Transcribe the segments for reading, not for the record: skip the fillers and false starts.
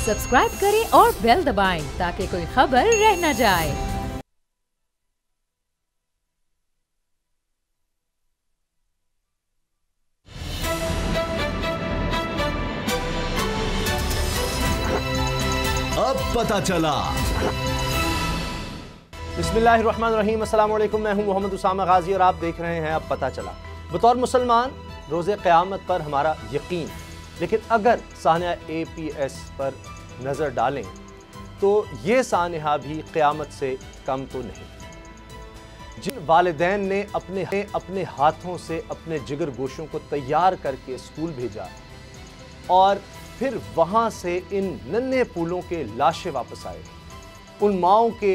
Subscribe करें और bell दबाएं ताकि कोई खबर रह न जाए। अब पता चला। बिस्मिल्लाहिर्रहमानिर्रहीम, अस्सलाम वालेकुम। मैं हूं मोहम्मद उसामा गाजी और आप देख रहे हैं अब पता चला। बतौर मुसलमान रोज़े क़यामत पर हमारा यकीन, लेकिन अगर सानिया APS पर नज़र डालें तो ये सानिया भी क़यामत से कम तो नहीं। जिन वालिदैन ने अपने हाथों से अपने जिगर गोशों को तैयार करके स्कूल भेजा और फिर वहाँ से इन नन्हे फूलों के लाशें वापस आए, उन माओं के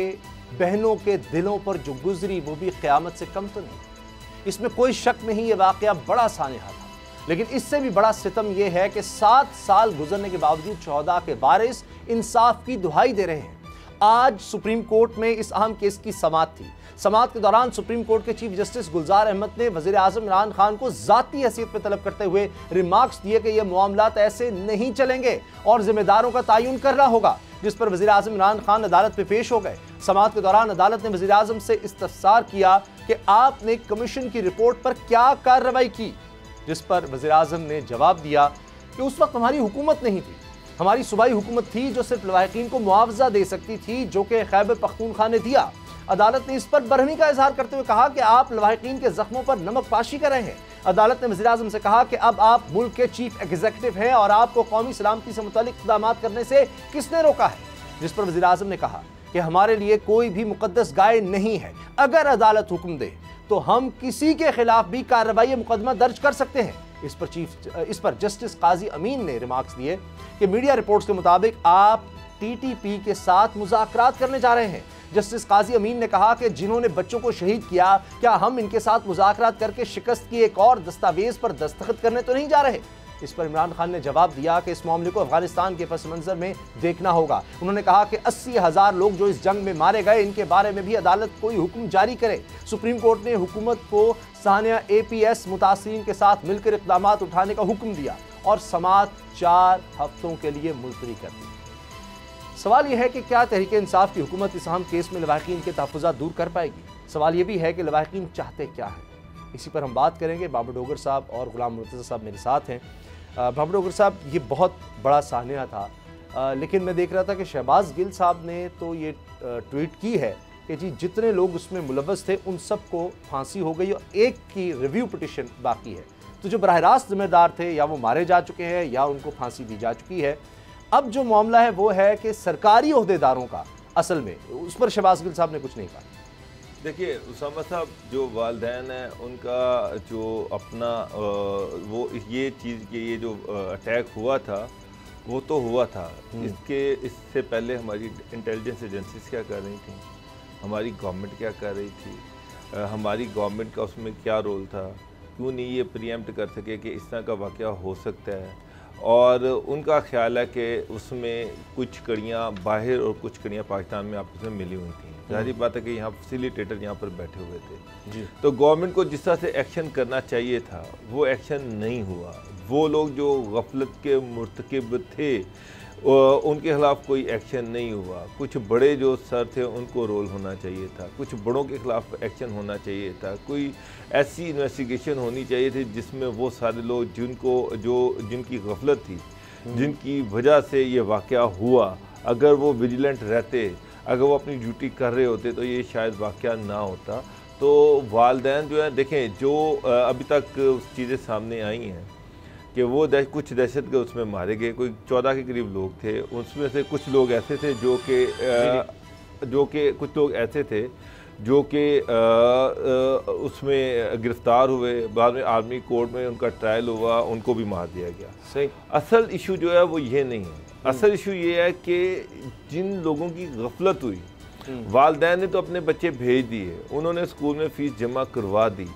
बहनों के दिलों पर जो गुजरी वो भी क़यामत से कम तो नहीं। इसमें कोई शक नहीं, ये वाक़या बड़ा सानिया था। लेकिन इससे भी बड़ा सितम यह है कि 7 साल गुजरने के बावजूद 14 के वारिस इंसाफ की दुहाई दे रहे हैं। आज सुप्रीम कोर्ट में इस अहम केस की समाअत थी। समाअत के दौरान सुप्रीम कोर्ट के चीफ जस्टिस गुलजार अहमद ने वज़ीर आज़म इमरान खान को ज़ाती हैसियत पर तलब करते हुए रिमार्क्स दिए कि यह मामलात ऐसे नहीं चलेंगे और जिम्मेदारों का तयन करना होगा, जिस पर वज़ीर आज़म इमरान खान अदालत में पेश हो गए। समाअत के दौरान अदालत ने वज़ीर आज़म से इस्तफसार किया कि आपने कमीशन की रिपोर्ट पर क्या कार्रवाई की, जिस पर वज़ीर आज़म ने जवाब दिया कि उस वक्त हमारी हुकूमत नहीं थी, हमारी सूबाई हुकूमत थी जो सिर्फ लवाहिकीन को मुआवजा दे सकती थी, जो कि खैबर पख्तूनख्वा ने दिया। अदालत ने इस पर बरहमी का इजहार करते हुए कहा कि आप लवाहिकीन के जख्मों पर नमक पाशी कर रहे हैं। अदालत ने वज़ीर आज़म से कहा कि अब आप मुल्क के चीफ एग्जीक्यूटिव हैं और आपको कौमी सलामती से मुतालिक इक़दामात करने से किसने रोका है, जिस पर वज़ीर आज़म ने कहा कि हमारे लिए कोई भी मुकद्दस गाय नहीं है। अगर अदालत हुक्म दे तो हम किसी के खिलाफ भी कार्रवाई मुकदमा दर्ज कर सकते हैं। इस पर जस्टिस काजी अमीन ने रिमार्क्स दिए कि मीडिया रिपोर्ट्स के मुताबिक आप TTP के साथ मुज़ाकरात करने जा रहे हैं। जस्टिस काजी अमीन ने कहा कि जिन्होंने बच्चों को शहीद किया, क्या हम इनके साथ मुज़ाकरात करके शिकस्त की एक और दस्तावेज पर दस्तखत करने तो नहीं जा रहे। इस पर इमरान खान ने जवाब दिया कि इस मामले को अफगानिस्तान के पस मंजर में देखना होगा। उन्होंने कहा कि 80,000 लोग जो इस जंग में मारे गए, इनके बारे में भी अदालत कोई हुक्म जारी करे। सुप्रीम कोर्ट ने हुकूमत को सानिया APS मुतासिरीन के साथ मिलकर इक़दामात उठाने का हुक्म दिया और समाअत 4 हफ्तों के लिए मुलतवी कर दी। सवाल यह है कि क्या तहरीक इंसाफ की हुकूमत इस अहम केस में लवाहिकीन के तहफ़्फ़ुज़ात दूर कर पाएगी। सवाल यह भी है कि लवाहिकीन चाहते क्या है। इसी पर हम बात करेंगे। बाबर डोगर साहब और गुलाम मुर्तज़ा साहब मेरे साथ हैं। बाबर डोगर साहब, ये बहुत बड़ा सानिया था, लेकिन मैं देख रहा था कि शहबाज गिल साहब ने तो ये ट्वीट की है कि जी जितने लोग उसमें मुलव्वस थे उन सबको फांसी हो गई और एक की रिव्यू पिटिशन बाकी है। तो जो बराह रास्त जिम्मेदार थे या वो मारे जा चुके हैं या उनको फांसी दी जा चुकी है। अब जो मामला है वो है कि सरकारी ओहदेदारों का, असल में उस पर शहबाज गिल साहब ने कुछ नहीं कहा। देखिए उसामा साहब, जो वालिदैन हैं उनका जो अपना वो ये चीज़ के ये जो अटैक हुआ था वो तो हुआ था। इससे पहले हमारी इंटेलिजेंस एजेंसीज क्या कर रही थी, हमारी गवर्नमेंट क्या कर रही थी, हमारी गवर्नमेंट का उसमें क्या रोल था, क्यों नहीं ये प्रीएम्प्ट कर सके कि इस तरह का वाक़या हो सकता है। और उनका ख्याल है कि उसमें कुछ कड़ियाँ बाहर और कुछ कड़ियाँ पाकिस्तान में आपस में मिली हुई थी। जाहिर बात है कि यहाँ फैसिलिटेटर यहाँ पर बैठे हुए थे जी। तो गवर्नमेंट को जिस तरह से एक्शन करना चाहिए था वो एक्शन नहीं हुआ। वो लोग जो गफलत के मुर्तकिब थे उनके खिलाफ कोई एक्शन नहीं हुआ। कुछ बड़े जो सर थे उनको रोल होना चाहिए था, कुछ बड़ों के खिलाफ एक्शन होना चाहिए था, कोई ऐसी इन्वेस्टिगेशन होनी चाहिए थी जिसमें वो सारे लोग जिनकी गफलत थी, जिनकी वजह से ये वाक़या हुआ, अगर वो विजिलेंट रहते, अगर वो अपनी ड्यूटी कर रहे होते तो ये शायद वाक़या ना होता। तो वालिदैन जो है, देखें जो अभी तक चीज़ें सामने आई हैं कि वो कुछ दहशतगर्द उसमें मारे गए, कोई 14 के करीब लोग थे। उसमें से कुछ लोग ऐसे थे जो कि उसमें गिरफ्तार हुए, बाद में आर्मी कोर्ट में उनका ट्रायल हुआ, उनको भी मार दिया गया। सही असल इशू जो है वो ये नहीं है। असल इशू ये है कि जिन लोगों की गफलत हुई, वालिदैन ने तो अपने बच्चे भेज दिए, उन्होंने स्कूल में फ़ीस जमा करवा दी।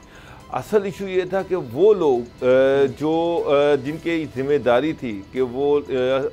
असल इशू ये था कि वो लोग जिनके जिम्मेदारी थी कि वो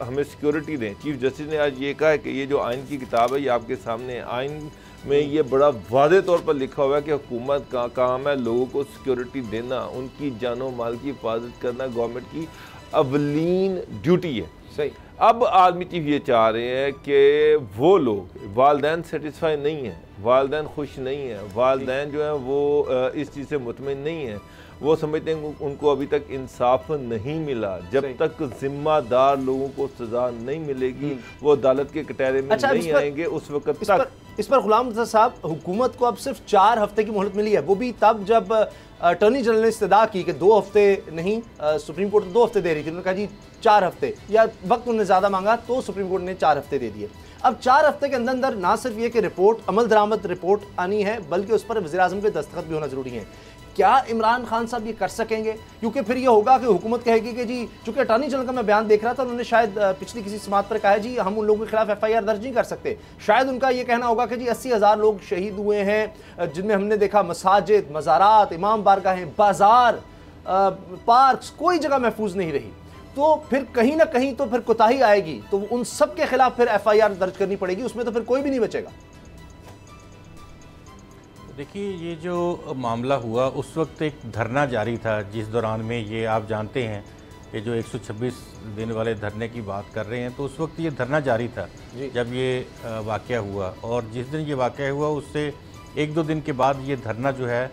हमें सिक्योरिटी दें। चीफ जस्टिस ने आज ये कहा है कि ये जो आइन की किताब है ये आपके सामने, आइन में ये बड़ा वाज़े तौर पर लिखा हुआ है कि हुकूमत का काम है लोगों को सिक्योरिटी देना, उनकी जानो माल की हिफाजत करना गवर्नमेंट की अवलीन ड्यूटी है। सही। अब आदमी चीफ ये चाह रहे हैं कि वो लोग, वालिदैन सेटिस्फाई नहीं है, वालिदैन खुश नहीं है, वालिदैन जो है वो इस चीज़ से मुतमिन नहीं है। वो समझते हैं उनको अभी तक इंसाफ नहीं मिला। जब तक जिम्मेदार लोगों को सजा नहीं मिलेगी वो अदालत के कटहरे में नहीं आएंगे उस वक्त तक। इस पर गुलाम रज़ा साहब, हुकूमत को अब सिर्फ 4 हफ्ते की मोहलत मिली है, वो भी तब जब अटॉर्नी जनरल ने इस्तदा की कि 2 हफ्ते नहीं, सुप्रीम कोर्ट 2 हफ्ते दे रही थी, उन्होंने कहा जी 4 हफ्ते, या वक्त उन्होंने ज़्यादा मांगा तो सुप्रीम कोर्ट ने 4 हफ्ते दे दिए। अब 4 हफ्ते के अंदर अंदर ना सिर्फ ये कि रिपोर्ट, अमल दरामद रिपोर्ट आनी है, बल्कि उस पर वज़ीर-ए-आज़म के दस्तखत भी होना ज़रूरी है। क्या इमरान खान साहब ये कर सकेंगे? क्योंकि फिर ये होगा कि हुकूमत कहेगी कि जी, चूंकि अटॉर्नी जनरल का मैं बयान देख रहा था, उन्होंने शायद पिछली किसी समात पर कहा है जी हम उन लोगों के खिलाफ FIR दर्ज नहीं कर सकते। शायद उनका ये कहना होगा कि जी 80,000 लोग शहीद हुए हैं, जिनमें हमने देखा मसाजिद, मज़ारात, इमाम बारगाहें, बाजार, पार्क्स, कोई जगह महफूज नहीं रही। तो फिर कहीं ना कहीं तो फिर कोताही आएगी, तो उन सब के खिलाफ फिर FIR दर्ज करनी पड़ेगी, उसमें तो फिर कोई भी नहीं बचेगा। देखिए, ये जो मामला हुआ उस वक्त एक धरना जारी था, जिस दौरान में ये आप जानते हैं कि जो 126 दिन वाले धरने की बात कर रहे हैं, तो उस वक्त ये धरना जारी था जब ये वाक़या हुआ। और जिस दिन ये वाक़या हुआ उससे 1-2 दिन के बाद ये धरना जो है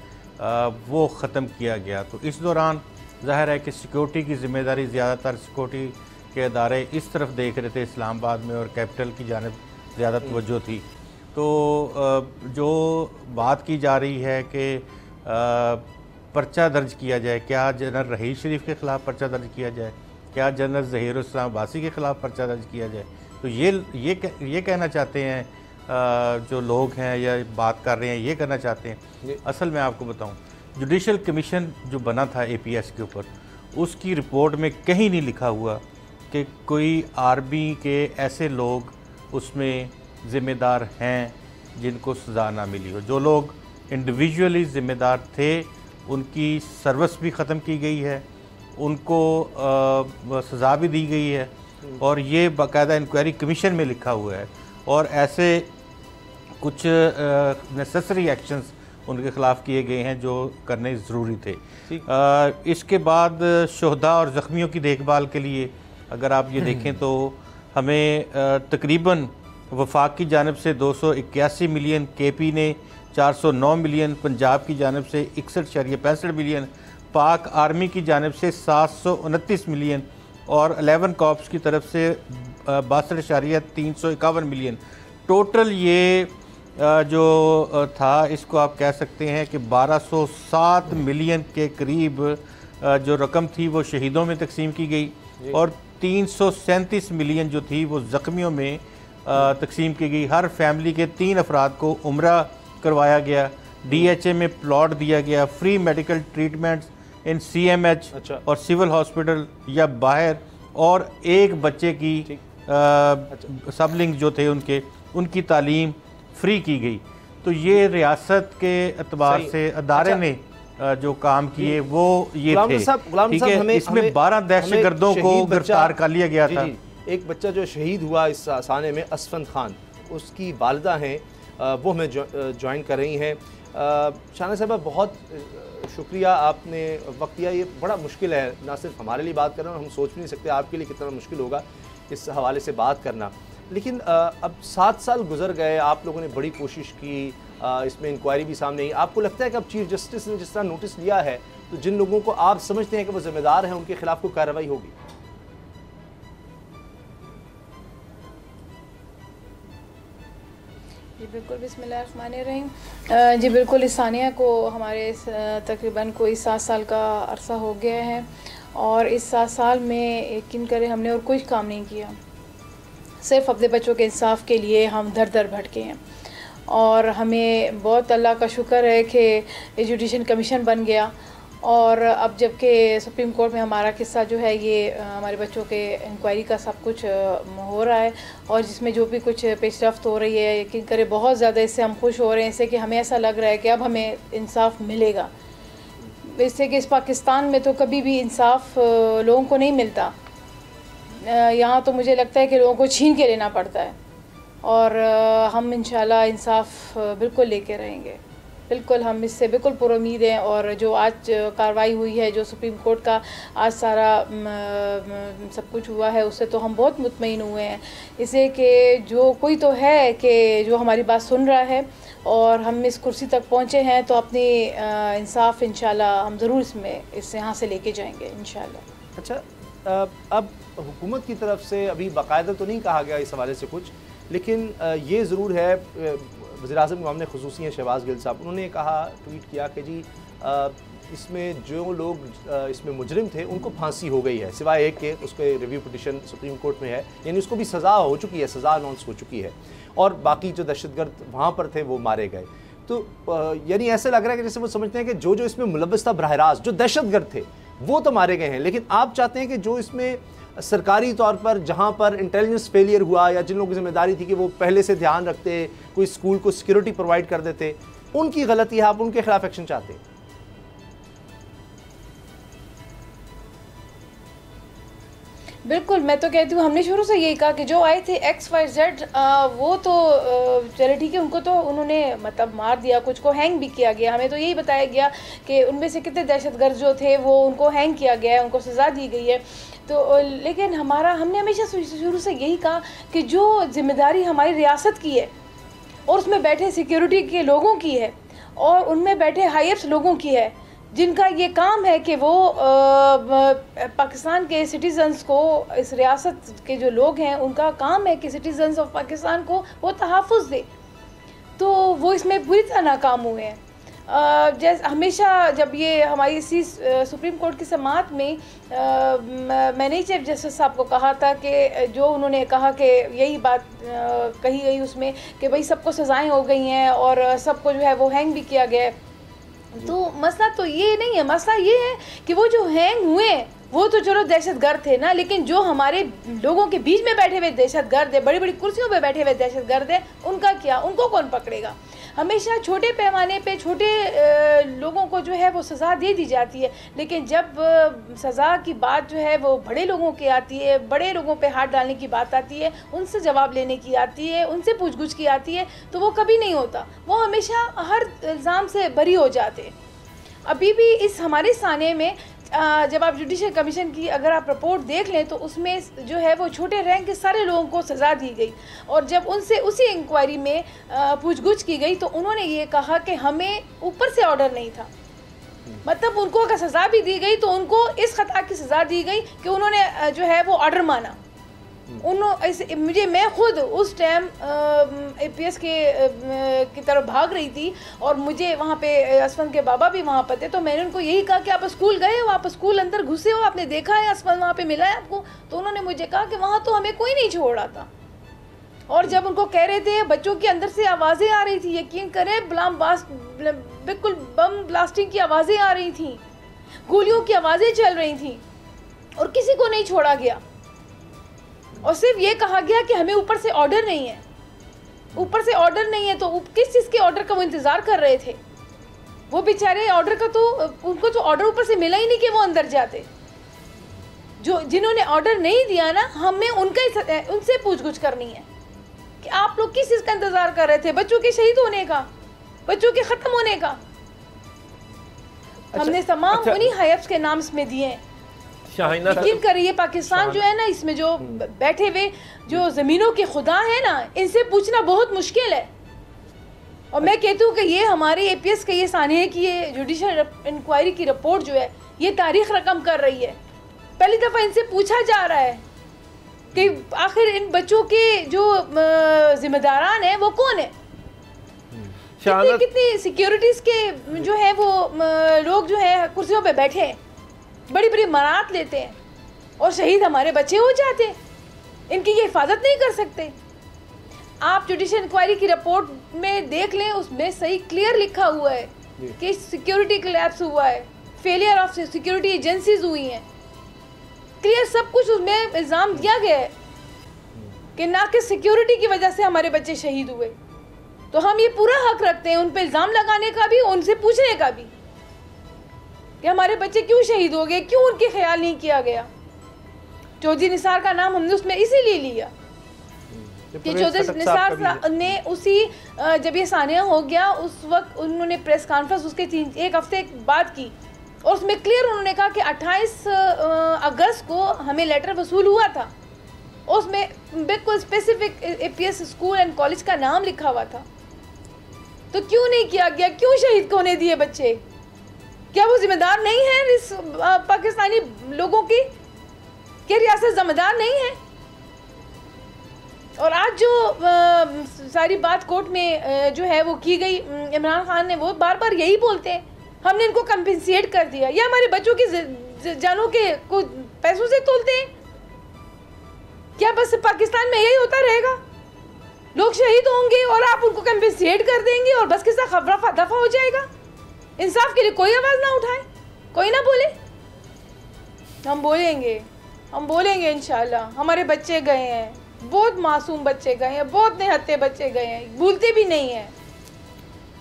वो ख़त्म किया गया। तो इस दौरान ज़ाहिर है कि सिक्योरिटी की ज़िम्मेदारी, ज़्यादातर सिक्योरिटी के अदारे इस तरफ देख रहे थे इस्लामाबाद में, और कैपिटल की जानिब ज़्यादा तवज्जो थी। तो जो बात की जा रही है कि पर्चा दर्ज किया जाए, क्या जनरल रहीस शरीफ के ख़िलाफ़ पर्चा दर्ज किया जाए, क्या जनरल ज़हीरुल इस्लाम अब्बासी के ख़िलाफ़ पर्चा दर्ज किया जाए, तो ये कहना चाहते हैं जो लोग हैं या बात कर रहे हैं, ये करना चाहते हैं। असल में आपको बताऊं, जुडिशल कमीशन जो बना था APS के ऊपर, उसकी रिपोर्ट में कहीं नहीं लिखा हुआ कि कोई आर्मी के ऐसे लोग उसमें ज़िम्मेदार हैं जिनको सज़ा ना मिली हो। जो लोग इंडिविजुअली ज़िम्मेदार थे उनकी सर्विस भी ख़त्म की गई है, उनको सज़ा भी दी गई है, और ये बाकायदा इंक्वायरी कमीशन में लिखा हुआ है। और ऐसे कुछ नेसेसरी एक्शंस उनके ख़िलाफ़ किए गए हैं जो करने ज़रूरी थे। इसके बाद शोहदा और ज़ख्मियों की देखभाल के लिए अगर आप ये देखें तो हमें तकरीबन वफाक की जानिब से 281 मिलियन, KP ने 409 मिलियन, पंजाब की जानिब से 61.65 मिलियन, पाक आर्मी की जानिब से 729 मिलियन और 11 कॉप्स की तरफ से 62.351 मिलियन। टोटल ये जो था, इसको आप कह सकते हैं कि 1207 मिलियन के करीब जो रकम थी वो शहीदों में तकसीम की गई, और 337 मिलियन जो थी वो ज़ख्मियों में तकसीम की गई। हर फैमिली के 3 अफराद को उम्रा करवाया गया, DHA में प्लॉट दिया गया, फ्री मेडिकल ट्रीटमेंट्स इन CMH और सिविल हॉस्पिटल या बाहर, और एक बच्चे की सबलिंग जो थे उनकी तालीम फ्री की गई। तो ये रियासत के एतबार से अदारे ने जो काम किए वो ये थे, ठीक है। इसमें 12 दहशतगर्दों को गिरफ्तार कर लिया गया था। एक बच्चा जो शहीद हुआ इस साने में, असफंद खान, उसकी वालिदा हैं, वो हमें ज्वाइन कर रही हैं। शाना साहबा, बहुत शुक्रिया, आपने वक्त दिया। ये बड़ा मुश्किल है, ना सिर्फ हमारे लिए बात करना, हम सोच भी नहीं सकते आपके लिए कितना मुश्किल होगा इस हवाले से बात करना। लेकिन अब 7 साल गुजर गए, आप लोगों ने बड़ी कोशिश की, इसमें इंक्वायरी भी सामने आई। आपको लगता है कि अब चीफ जस्टिस ने जिस तरह नोटिस लिया है, तो जिन लोगों को आप समझते हैं कि वो जिम्मेदार हैं, उनके खिलाफ कोई कार्रवाई होगी? जी बिल्कुल, बिस्मिल्लाहिर्रहमानिर्रहीम। जी बिल्कुल, इस सानिया को हमारे तकरीबन कोई 7 साल का अरसा हो गया है, और इस 7 साल में यकीन करें हमने और कुछ काम नहीं किया, सिर्फ अपने बच्चों के इंसाफ के लिए हम दर दर भटके हैं। और हमें बहुत अल्लाह का शुक्र है कि जुडिशल कमीशन बन गया, और अब जबकि सुप्रीम कोर्ट में हमारा किस्सा जो है ये हमारे बच्चों के इंक्वायरी का सब कुछ हो रहा है, और जिसमें जो भी कुछ पेशरफ्त हो रही है, यकीन करें बहुत ज़्यादा इससे हम खुश हो रहे हैं, इससे कि हमें ऐसा लग रहा है कि अब हमें इंसाफ मिलेगा। इससे कि इस पाकिस्तान में तो कभी भी इंसाफ लोगों को नहीं मिलता, यहाँ तो मुझे लगता है कि लोगों को छीन के लेना पड़ता है, और हम इंशाल्लाह इंसाफ बिल्कुल लेके रहेंगे। बिल्कुल हम इससे बिल्कुल पुरुमीद हैं, और जो आज कार्रवाई हुई है, जो सुप्रीम कोर्ट का आज सारा सब कुछ हुआ है, उससे तो हम बहुत मुतमईन हुए हैं इसे कि जो कोई तो है कि जो हमारी बात सुन रहा है, और हम इस कुर्सी तक पहुँचे हैं तो अपनी इंसाफ इंशाल्लाह हम ज़रूर इस यहाँ से लेके जाएंगे इंशाल्लाह। अच्छा, अब हुकूमत की तरफ से अभी बाकायदा तो नहीं कहा गया इस हवाले से कुछ, लेकिन ये ज़रूर है, वज़ीर-ए-आज़म के मामले ख़ुसूसी हैं शहबाज गिल साहब, उन्होंने कहा, ट्वीट किया कि जी इसमें जो लोग इसमें मुजरिम थे उनको फांसी हो गई है, सिवाय एक के उसके रिव्यू पिटिशन सुप्रीम कोर्ट में है, यानी उसको भी सज़ा हो चुकी है, सज़ा अनाउंस हो चुकी है, और बाकी जो दहशतगर्द वहाँ पर थे वो मारे गए। तो यानी ऐसे लग रहा है कि जैसे वो समझते हैं कि जो जो इसमें मुलव्वस था बराह रास्त, जो दहशतगर्द थे वो तो मारे गए हैं, लेकिन आप चाहते हैं कि जो इसमें सरकारी तौर पर जहाँ पर इंटेलिजेंस फेलियर हुआ या जिन लोगों की जिम्मेदारी थी कि वो पहले से ध्यान रखते, कोई स्कूल को सिक्योरिटी प्रोवाइड कर देते, उनकी गलती है, आप उनके खिलाफ एक्शन चाहते हैं? बिल्कुल, मैं तो कहती हूँ हमने शुरू से यही कहा कि जो आए थे XYZ वो तो चले ठीक है, उनको तो उन्होंने मतलब मार दिया, कुछ को हैंग भी किया गया। हमें तो यही बताया गया कि उनमें से कितने दहशतगर्द जो थे वो उनको हैंग किया गया है, उनको सज़ा दी गई है। तो लेकिन हमने हमेशा शुरू से यही कहा कि जो जिम्मेदारी हमारी रियासत की है और उसमें बैठे सिक्योरिटी के लोगों की है और उनमें बैठे हाईएस्ट लोगों की है, जिनका ये काम है कि वो पाकिस्तान के सिटीज़न्स को, इस रियासत के जो लोग हैं उनका काम है कि सिटीज़न्स ऑफ पाकिस्तान को वो तहफ़्फ़ुज़ दे, तो वो इसमें पूरी तरह नाकाम हुए हैं। जैसे हमेशा जब ये हमारी इसी सुप्रीम कोर्ट की समाअत में मैंने चीफ जस्टिस साहब को कहा था कि जो उन्होंने कहा कि यही बात कही गई उसमें कि भाई सबको सज़ाएँ हो गई हैं और सबको जो है वो हैंग भी किया गया है। तो मसला तो ये नहीं है, मसला ये है कि वो जो हैंग हुए वो तो चलो दहशतगर्द थे ना, लेकिन जो हमारे लोगों के बीच में बैठे हुए दहशतगर्द है, बड़ी बड़ी कुर्सियों पे बैठे हुए दहशतगर्द है, उनका क्या, उनको कौन पकड़ेगा? हमेशा छोटे पैमाने पे छोटे लोगों को जो है वो सज़ा दे दी जाती है, लेकिन जब सज़ा की बात जो है वो बड़े लोगों की आती है, बड़े लोगों पे हाथ डालने की बात आती है, उनसे जवाब लेने की आती है, उनसे पूछगछ की आती है, तो वो कभी नहीं होता, वो हमेशा हर इल्ज़ाम से बरी हो जाते। अभी भी इस हमारे साने में जब आप जुडिशल कमीशन की अगर आप रिपोर्ट देख लें तो उसमें जो है वो छोटे रैंक के सारे लोगों को सज़ा दी गई, और जब उनसे उसी इंक्वायरी में पूछगछ की गई तो उन्होंने ये कहा कि हमें ऊपर से ऑर्डर नहीं था। मतलब उनको अगर सज़ा भी दी गई तो उनको इस खता की सज़ा दी गई कि उन्होंने जो है वो ऑर्डर माना। मैं खुद उस टाइम APS की तरफ भाग रही थी और मुझे वहाँ पे असफन के बाबा भी वहाँ पर थे, तो मैंने उनको यही कहा कि आप स्कूल गए हो, आप स्कूल अंदर घुसे हो, आपने देखा है असफन वहाँ पे मिला है आपको? तो उन्होंने मुझे कहा कि वहाँ तो हमें कोई नहीं छोड़ रहा था। और जब उनको कह रहे थे, बच्चों की अंदर से आवाज़ें आ रही थी, यकीन करें बिल्कुल बम ब्लास्टिंग की आवाज़ें आ रही थी, गोलियों की आवाज़ें चल रही थी और किसी को नहीं छोड़ा गया, और सिर्फ ये कहा गया कि हमें ऊपर से ऑर्डर नहीं है। ऊपर से ऑर्डर नहीं है तो किस चीज़ के ऑर्डर का वो इंतज़ार कर रहे थे? वो बेचारे ऑर्डर का तो उनको तो ऑर्डर ऊपर से मिला ही नहीं कि वो अंदर जाते। जो जिन्होंने ऑर्डर नहीं दिया ना, हमें उनसे पूछगछ करनी है कि आप लोग किस चीज़ का इंतज़ार कर रहे थे? बच्चों के शहीद होने का, बच्चों के ख़त्म होने का। हमने तमाम उन्हीं हाइब्स के नाम इसमें दिए हैं। यकीन करिए पाकिस्तान जो है ना, इसमें जो बैठे हुए जो ज़मीनों के खुदा है ना, इनसे पूछना बहुत मुश्किल है। और मैं कहती हूँ कि ये हमारे APS के ये सानिया की ये जुडिशल इंक्वायरी की रिपोर्ट जो है ये तारीख रकम कर रही है। पहली दफ़ा इनसे पूछा जा रहा है कि आखिर इन बच्चों के जो जिम्मेदारान हैं वो कौन है? कितनी सिक्योरिटीज़ के जो है वो लोग जो है कुर्सियों पे बैठे हैं, बड़ी बड़ी मरात लेते हैं और शहीद हमारे बच्चे हो जाते हैं, इनकी ये हिफाजत नहीं कर सकते। आप जुडिशल इंक्वायरी की रिपोर्ट में देख लें, उसमें सही क्लियर लिखा हुआ है कि सिक्योरिटी कोलैप्स हुआ है, फेलियर ऑफ सिक्योरिटी एजेंसीज हुई हैं, क्लियर सब कुछ उसमें इल्ज़ाम दिया गया है कि ना कि सिक्योरिटी की वजह से हमारे बच्चे शहीद हुए। तो हम ये पूरा हक रखते हैं उन पर इल्ज़ाम लगाने का भी, उनसे पूछने का भी कि हमारे बच्चे क्यों शहीद हो गए, क्यों उनके ख्याल नहीं किया गया। चौधरी निसार का नाम हमने उसमें इसीलिए लिया कि चौधरी निसार ने उसी जब ये सानिया हो गया उस वक्त उन्होंने प्रेस कॉन्फ्रेंस उसके 1 हफ्ते बाद की और उसमें क्लियर उन्होंने कहा कि 28 अगस्त को हमें लेटर वसूल हुआ था, उसमें बिल्कुल specific APS school and college का नाम लिखा हुआ था। तो क्यों नहीं किया गया? क्यों शहीद को होने दिए बच्चे? क्या वो जिम्मेदार नहीं है इस पाकिस्तानी लोगों की? क्या रियासत जिम्मेदार नहीं है? और आज जो सारी बात कोर्ट में जो है वो की गई, इमरान खान ने वो बार बार यही बोलते हैं हमने इनको कंपेंसेट कर दिया, या हमारे बच्चों की जानों के को पैसों से तोलते हैं क्या? बस पाकिस्तान में यही होता रहेगा, लोग शहीद होंगे और आप उनको कंपेंसेट कर देंगे और बस किसका खबरा दफा हो जाएगा? इंसाफ के लिए कोई आवाज़ ना उठाए, कोई ना बोले? हम बोलेंगे इंशाल्लाह। हमारे बच्चे गए हैं, बहुत मासूम बच्चे गए हैं, बहुत निहत्ते बच्चे गए हैं, भूलते भी नहीं हैं,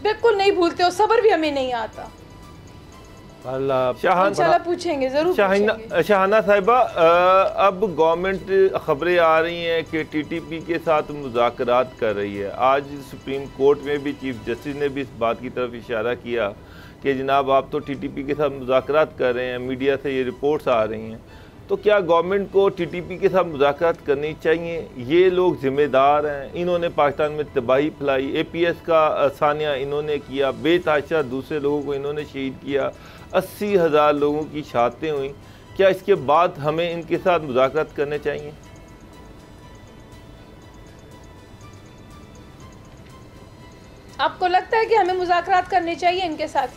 बिल्कुल नहीं भूलते और सब्र भी हमें नहीं आता। इंशाल्लाह पूछेंगे, जरूर पूछेंगे। शाहाना साहिबा, अब गवर्नमेंट खबरें आ रही हैं कि TTP के साथ मुज़ाकरात कर रही है। आज सुप्रीम कोर्ट में भी चीफ जस्टिस ने भी इस बात की तरफ इशारा किया कि जनाब आप तो TTP के साथ मुज़ाकरात कर रहे हैं, मीडिया से ये रिपोर्ट्स आ रही हैं, तो क्या गवर्नमेंट को TTP के साथ मुज़ाकरात करनी चाहिए? ये लोग ज़िम्मेदार हैं, इन्होंने पाकिस्तान में तबाही फैलाई, APS का सानिया इन्होंने किया, बेतहाशा दूसरे लोगों को इन्होंने शहीद किया, 80,000 लोगों की शहादतें हुई। क्या इसके बाद हमें इनके साथ मुज़ाकरात करने चाहिए? आपको लगता है कि हमें मुज़ाकरात करने चाहिए इनके साथ?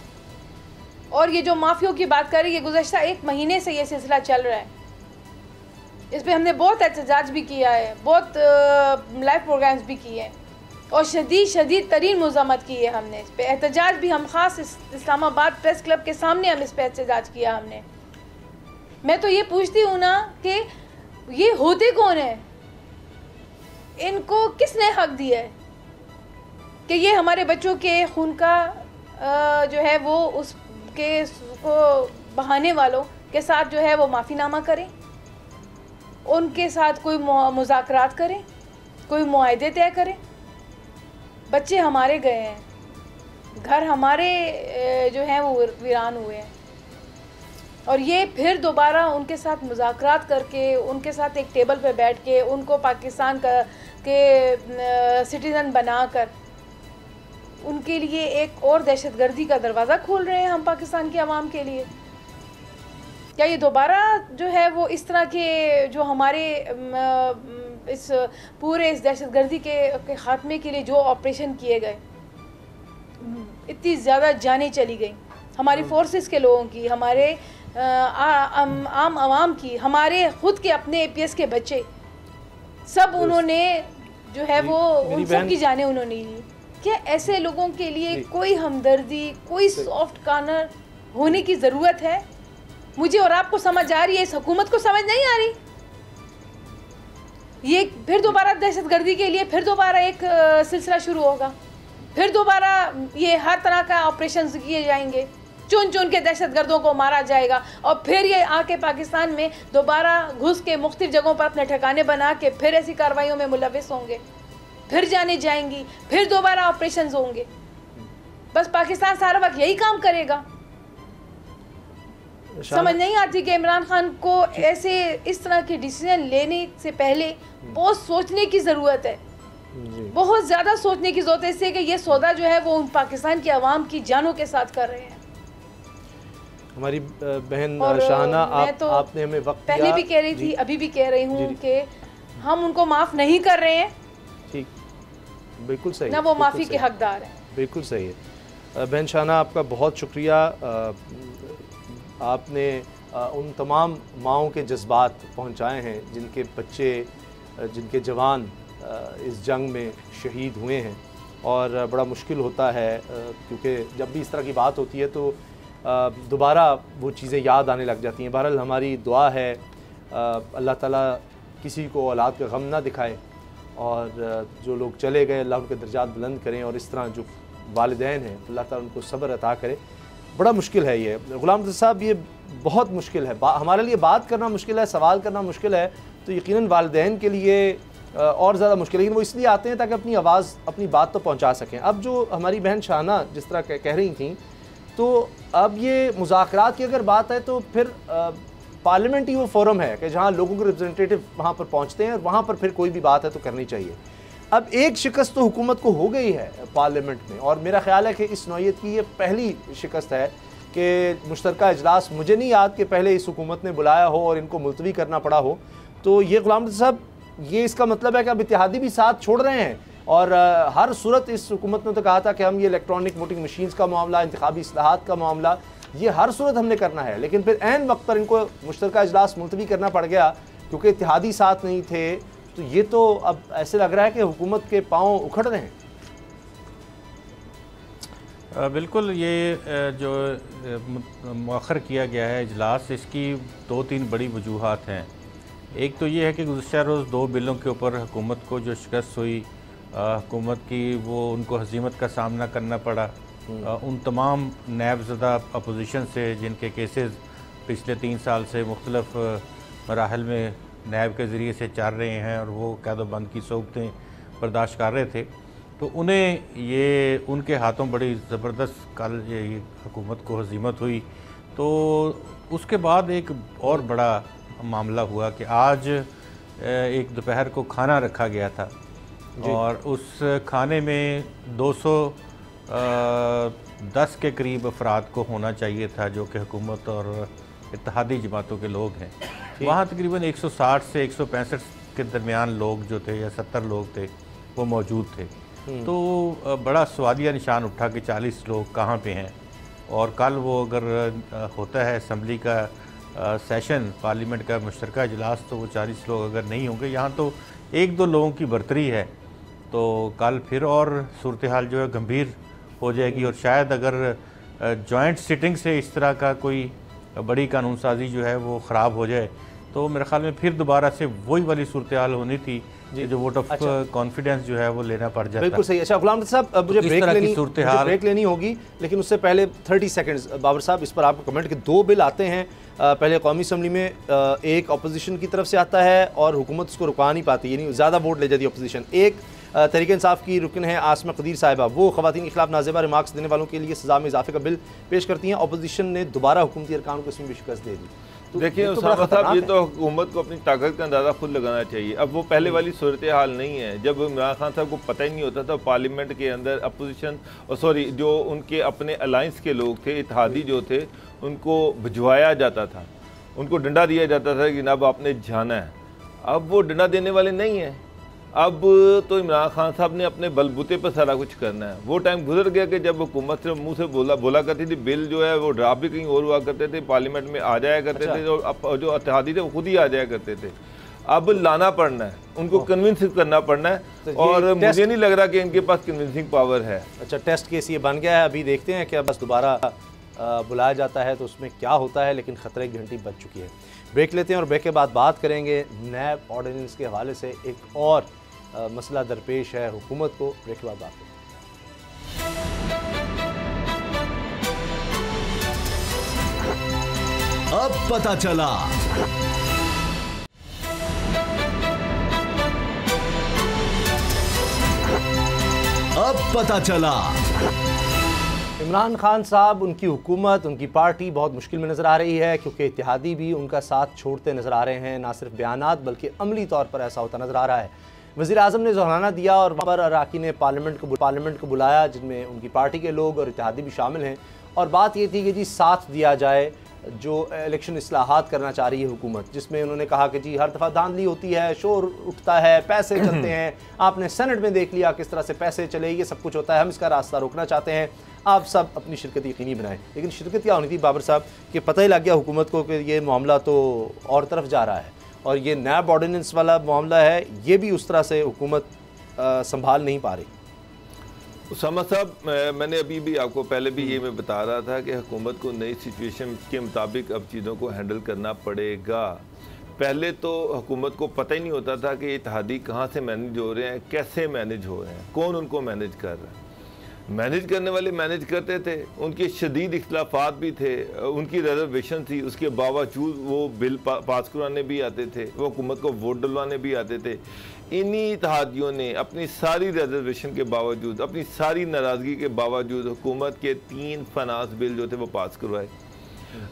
और ये जो माफियों की बात कर रही है, गुज़श्ता 1 महीने से ये सिलसिला चल रहा है, इस पर हमने बहुत एहतजाज भी किया है, बहुत लाइव प्रोग्राम्स भी किए हैं और शदीद तरीन मुज़ामत की है हमने इस पर एहतजाज भी। हम ख़ास इस्लामाबाद प्रेस क्लब के सामने हम इस पर एहतजाज किया हमने। मैं तो ये पूछती हूँ ना कि ये होते कौन है? इनको किसने हक दिया है कि ये हमारे बच्चों के खून का जो है वो उसके को बहाने वालों के साथ जो है वो माफ़ीनामा करें, उनके साथ कोई मुज़ाकरात करें, कोई मुआहदे तय करें? बच्चे हमारे गए हैं, घर हमारे जो हैं वो वीरान हुए हैं और ये फिर दोबारा उनके साथ मुज़ाकरात करके, उनके साथ एक टेबल पे बैठ के, उनको पाकिस्तान के सिटीज़न बनाकर उनके लिए एक और दहशतगर्दी का दरवाज़ा खोल रहे हैं हम पाकिस्तान की आवाम के लिए। क्या ये दोबारा जो है वो इस तरह के जो हमारे इस पूरे इस दहशतगर्दी के ख़ात्मे के लिए जो ऑपरेशन किए गए, इतनी ज़्यादा जानें चली गई हमारी फोर्सेस के लोगों की, हमारे आम आवाम की, हमारे ख़ुद के अपने APS के बच्चे, सब उन्होंने जो है वो उन सब की जानें उन्होंने ली। क्या ऐसे लोगों के लिए कोई हमदर्दी, कोई सॉफ्ट कॉर्नर होने की ज़रूरत है? मुझे और आपको समझ आ रही है, इस हुकूमत को समझ नहीं आ रही। ये फिर दोबारा दहशतगर्दी के लिए फिर दोबारा एक सिलसिला शुरू होगा, फिर दोबारा ये हर तरह का ऑपरेशन किए जाएंगे, चुन चुन के दहशतगर्दों को मारा जाएगा और फिर ये आके पाकिस्तान में दोबारा घुस के मुख्तलिफ जगहों पर अपने ठिकाने बना के फिर ऐसी कार्रवाइयों में मुलविस होंगे, फिर जाने जाएंगी, फिर दोबारा ऑपरेशन होंगे। बस पाकिस्तान सारा वक्त यही काम करेगा। समझ नहीं आती कि इमरान खान को ऐसे इस तरह के डिसीजन लेने से पहले बहुत सोचने की ज़रूरत है, बहुत ज़्यादा सोचने की ज़रूरत है, इससे कि ये सौदा जो है वो उन पाकिस्तान की आवाम की जानों के साथ कर रहे हैं। हमारी बहन शाहाना, आपने हमें वक्त पहले भी कह रही थी, अभी भी कह रही हूँ कि हम उनको माफ़ नहीं कर रहे हैं। ठीक, बिल्कुल सही, ना वो माफ़ी के हकदार हैं। बिल्कुल सही है। बहन शाहाना, आपका बहुत शुक्रिया। आपने उन तमाम माओं के जज्बात पहुंचाए हैं जिनके बच्चे, जिनके जवान इस जंग में शहीद हुए हैं। और बड़ा मुश्किल होता है क्योंकि जब भी इस तरह की बात होती है तो दोबारा वो चीज़ें याद आने लग जाती हैं। बहरहाल हमारी दुआ है अल्लाह ताला किसी को औलाद का गम ना दिखाए और जो लोग चले गए अल्लाह उनके दर्जात बुलंद करें, और इस तरह जो वालिदैन हैं अल्लाह ताला उनको सब्र अता करे। बड़ा मुश्किल है ये गुलाम साहब, ये बहुत मुश्किल है। हमारे लिए बात करना मुश्किल है, सवाल करना मुश्किल है, तो यकीनन वालिदैन के लिए और ज़्यादा मुश्किल, लेकिन वो इसलिए आते हैं ताकि अपनी आवाज़, अपनी बात तो पहुंचा सकें। अब जो हमारी बहन शाहना जिस तरह कह रही थी, तो अब ये मुज़ाकरात की अगर बात है तो फिर पार्लियामेंट ही वो फोरम है कि जहाँ लोगों के रिप्रेजेंटेटिव वहाँ पर पहुँचते हैं और वहाँ पर फिर कोई भी बात है तो करनी चाहिए। अब एक शिकस्त तो हुकूमत को हो गई है पार्लियामेंट में, और मेरा ख्याल है कि इस नौइयत की ये पहली शिकस्त है कि मुश्तरका इजलास, मुझे नहीं याद कि पहले इस हुकूमत ने बुलाया हो और इनको मुलतवी करना पड़ा हो। तो ये गुलाम नबी साहब, ये इसका मतलब है कि अब इत्तेहादी भी साथ छोड़ रहे हैं, और हर सूरत इस हुकूमत ने तो कहा था कि हम ये इलेक्ट्रॉनिक वोटिंग मशीन्स का मामला, इंतखाबी इस्लाहात का मामला, ये हर सूरत हमने करना है, लेकिन फिर ऐन वक्त पर इनको मुश्तरका इजलास मुलतवी करना पड़ गया क्योंकि इत्तेहादी साथ नहीं थे। तो ये तो अब ऐसे लग रहा है कि हुकूमत के पाँव उखड़ रहे हैं। बिल्कुल, ये जो मौखर किया गया है इजलास, इसकी 2-3 बड़ी वजूहात हैं। एक तो ये है कि गुज़श्ता रोज़ 2 बिलों के ऊपर हुकूमत को जो शिकस्त हुई, हुकूमत की, वो उनको हज़ीमत का सामना करना पड़ा। उन तमाम नैबज़दा अपोजिशन से जिनके केसेस पिछले 3 साल से मुख्तलिफ मराहल में नैब के ज़रिए से चल रहे हैं और वो कैदोबंद की सोबतें बर्दाश्त कर रहे थे, तो उन्हें ये उनके हाथों बड़ी ज़बरदस्त कल ये हुकूमत को हज़ीमत हुई। तो उसके बाद एक और बड़ा मामला हुआ कि आज एक दोपहर को खाना रखा गया था और उस खाने में 210 के करीब अफराद को होना चाहिए था, जो कि हुकूमत और इत्तेहादी जमातों के लोग हैं। वहाँ तकरीबन 160 से 165 के दरमियान लोग जो थे, या 70 लोग थे, वो मौजूद थे। तो बड़ा सवालिया निशान उठा कि 40 लोग कहाँ पे हैं, और कल वो अगर होता है असम्बली का सेशन, पार्लियामेंट का मुश्तरका इजलास, तो वो 40 लोग अगर नहीं होंगे, यहाँ तो 1-2 लोगों की बरतरी है, तो कल फिर और सूरत हाल जो है गंभीर हो जाएगी। और शायद अगर जॉइंट सिटिंग से इस तरह का कोई बड़ी कानून साजी जो है वो ख़राब हो जाए, तो मेरे ख्याल में फिर दोबारा से वही वाली सूरत हाल होनी थी जो वोट ऑफ कॉन्फिडेंस जो है वो लेना पड़ जाता है। बिल्कुल सही। अच्छा गुलाम नबी साहब, मुझे ब्रेक लेनी होगी, लेकिन उससे पहले 30 सेकंड्स बाबर साहब, इस पर आपको कमेंट कि 2 बिल आते हैं, पहले कौमी असम्बली में एक अपोजिशन की तरफ से आता है और हुकूमत उसको रुका नहीं पाती, यानी ज़्यादा वोट ले जाती है अपोजिशन। एक तहरीक इंसाफ की रुकन है आसमा कदीर साहिबा, वो ख़वातीन के खिलाफ नाज़ेबा रिमार्क्स देने वालों के लिए सज़ा में इजाफे का बिल पेश करती हैं। अपोजिशन ने दोबारा हुकूमती अरकान को इसमें भी शिकस्त दे दी। तो देखिए उसामा साहब, ये तो हुकूमत को अपनी ताकत का अंदाज़ा खुद लगाना चाहिए। अब वो पहले वाली सूरत हाल नहीं है जब इमरान खान साहब को पता ही नहीं होता था पार्लियामेंट के अंदर अपोजिशन, सॉरी, जो उनके अपने अलाइंस के लोग थे, इत्तेहादी जो थे, उनको भिजवाया जाता था, उनको डंडा दिया जाता था कि अब आपने जाना है। अब वो डंडा देने वाले नहीं हैं। अब तो इमरान खान साहब ने अपने बलबूते पर सारा कुछ करना है। वो टाइम गुजर गया कि जब हुकूमत से मुंह से बोला करती थी, बिल जो है वो ड्राफ्ट भी कहीं और हुआ करते थे, पार्लियामेंट में आ जाया करते थे, और जो इत्तेहादी थे वो खुद ही आ जाया करते थे। अब लाना पड़ना है, उनको कन्विंस करना पड़ना है, तो और मुझे नहीं लग रहा कि इनके पास कन्विंसिंग पावर है। अच्छा, टेस्ट केस ये बन गया है, अभी देखते हैं कि बस दोबारा बुलाया जाता है तो उसमें क्या होता है, लेकिन ख़तरे की घंटी बज चुकी है। ब्रेक लेते हैं और ब्रेक के बाद बात करेंगे नैब ऑर्डिनेंस के हवाले से एक और मसला दरपेश है हुकूमत को। ब्रेक के बाद बात करें। अब पता चला, अब पता चला। इमरान खान साहब, उनकी हुकूमत, उनकी पार्टी बहुत मुश्किल में नज़र आ रही है क्योंकि इत्तेहादी भी उनका साथ छोड़ते नज़र आ रहे हैं। ना सिर्फ बयानात बल्कि अमली तौर पर ऐसा होता नज़र आ रहा है। वज़ीर आज़म ने ज़ोहराना दिया और वहाँ पर अराकीन ने पार्लियामेंट को बुलाया, जिनमें उनकी पार्टी के लोग और इत्तेहादी भी शामिल हैं, और बात ये थी कि जी साथ दिया जाए जो इलेक्शन इस्लाहात करना चाह रही है हुकूमत, जिसमें उन्होंने कहा कि जी हर दफ़ा धांधली होती है, शोर उठता है, पैसे चलते हैं, आपने सेनेट में देख लिया किस तरह से पैसे चले, ये सब कुछ होता है, हम इसका रास्ता रोकना चाहते हैं, आप सब अपनी शिरकत यकीनी बनाएं। लेकिन शिरकत क्या होनी थी बाबर साहब कि पता ही लग गया हुकूमत को कि ये मामला तो और तरफ जा रहा है, और ये नैब ऑर्डिनेंस वाला मामला है, ये भी उस तरह से हुकूमत संभाल नहीं पा रही। उसामा साहब, मैंने अभी भी आपको पहले भी ये मैं बता रहा था कि हुकूमत को नई सिचुएशन के मुताबिक अब चीज़ों को हैंडल करना पड़ेगा। पहले तो हुकूमत को पता ही नहीं होता था कि इत्तेहादी कहाँ से मैनेज हो रहे हैं, कैसे मैनेज हो रहे हैं, कौन उनको मैनेज कर रहा है। मैनेज करने वाले मैनेज करते थे, उनके शदीद इख्तलाफात भी थे, उनकी रिजर्वेशन थी, उसके बावजूद वो बिल पास करवाने भी आते थे, वो हुकूमत को वोट डलवाने भी आते थे। इन्हीं इत्तेहादियों ने अपनी सारी रिजर्वेशन के बावजूद, अपनी सारी नाराज़गी के बावजूद हुकूमत के 3 फाइनेंस बिल जो थे वो पास करवाए।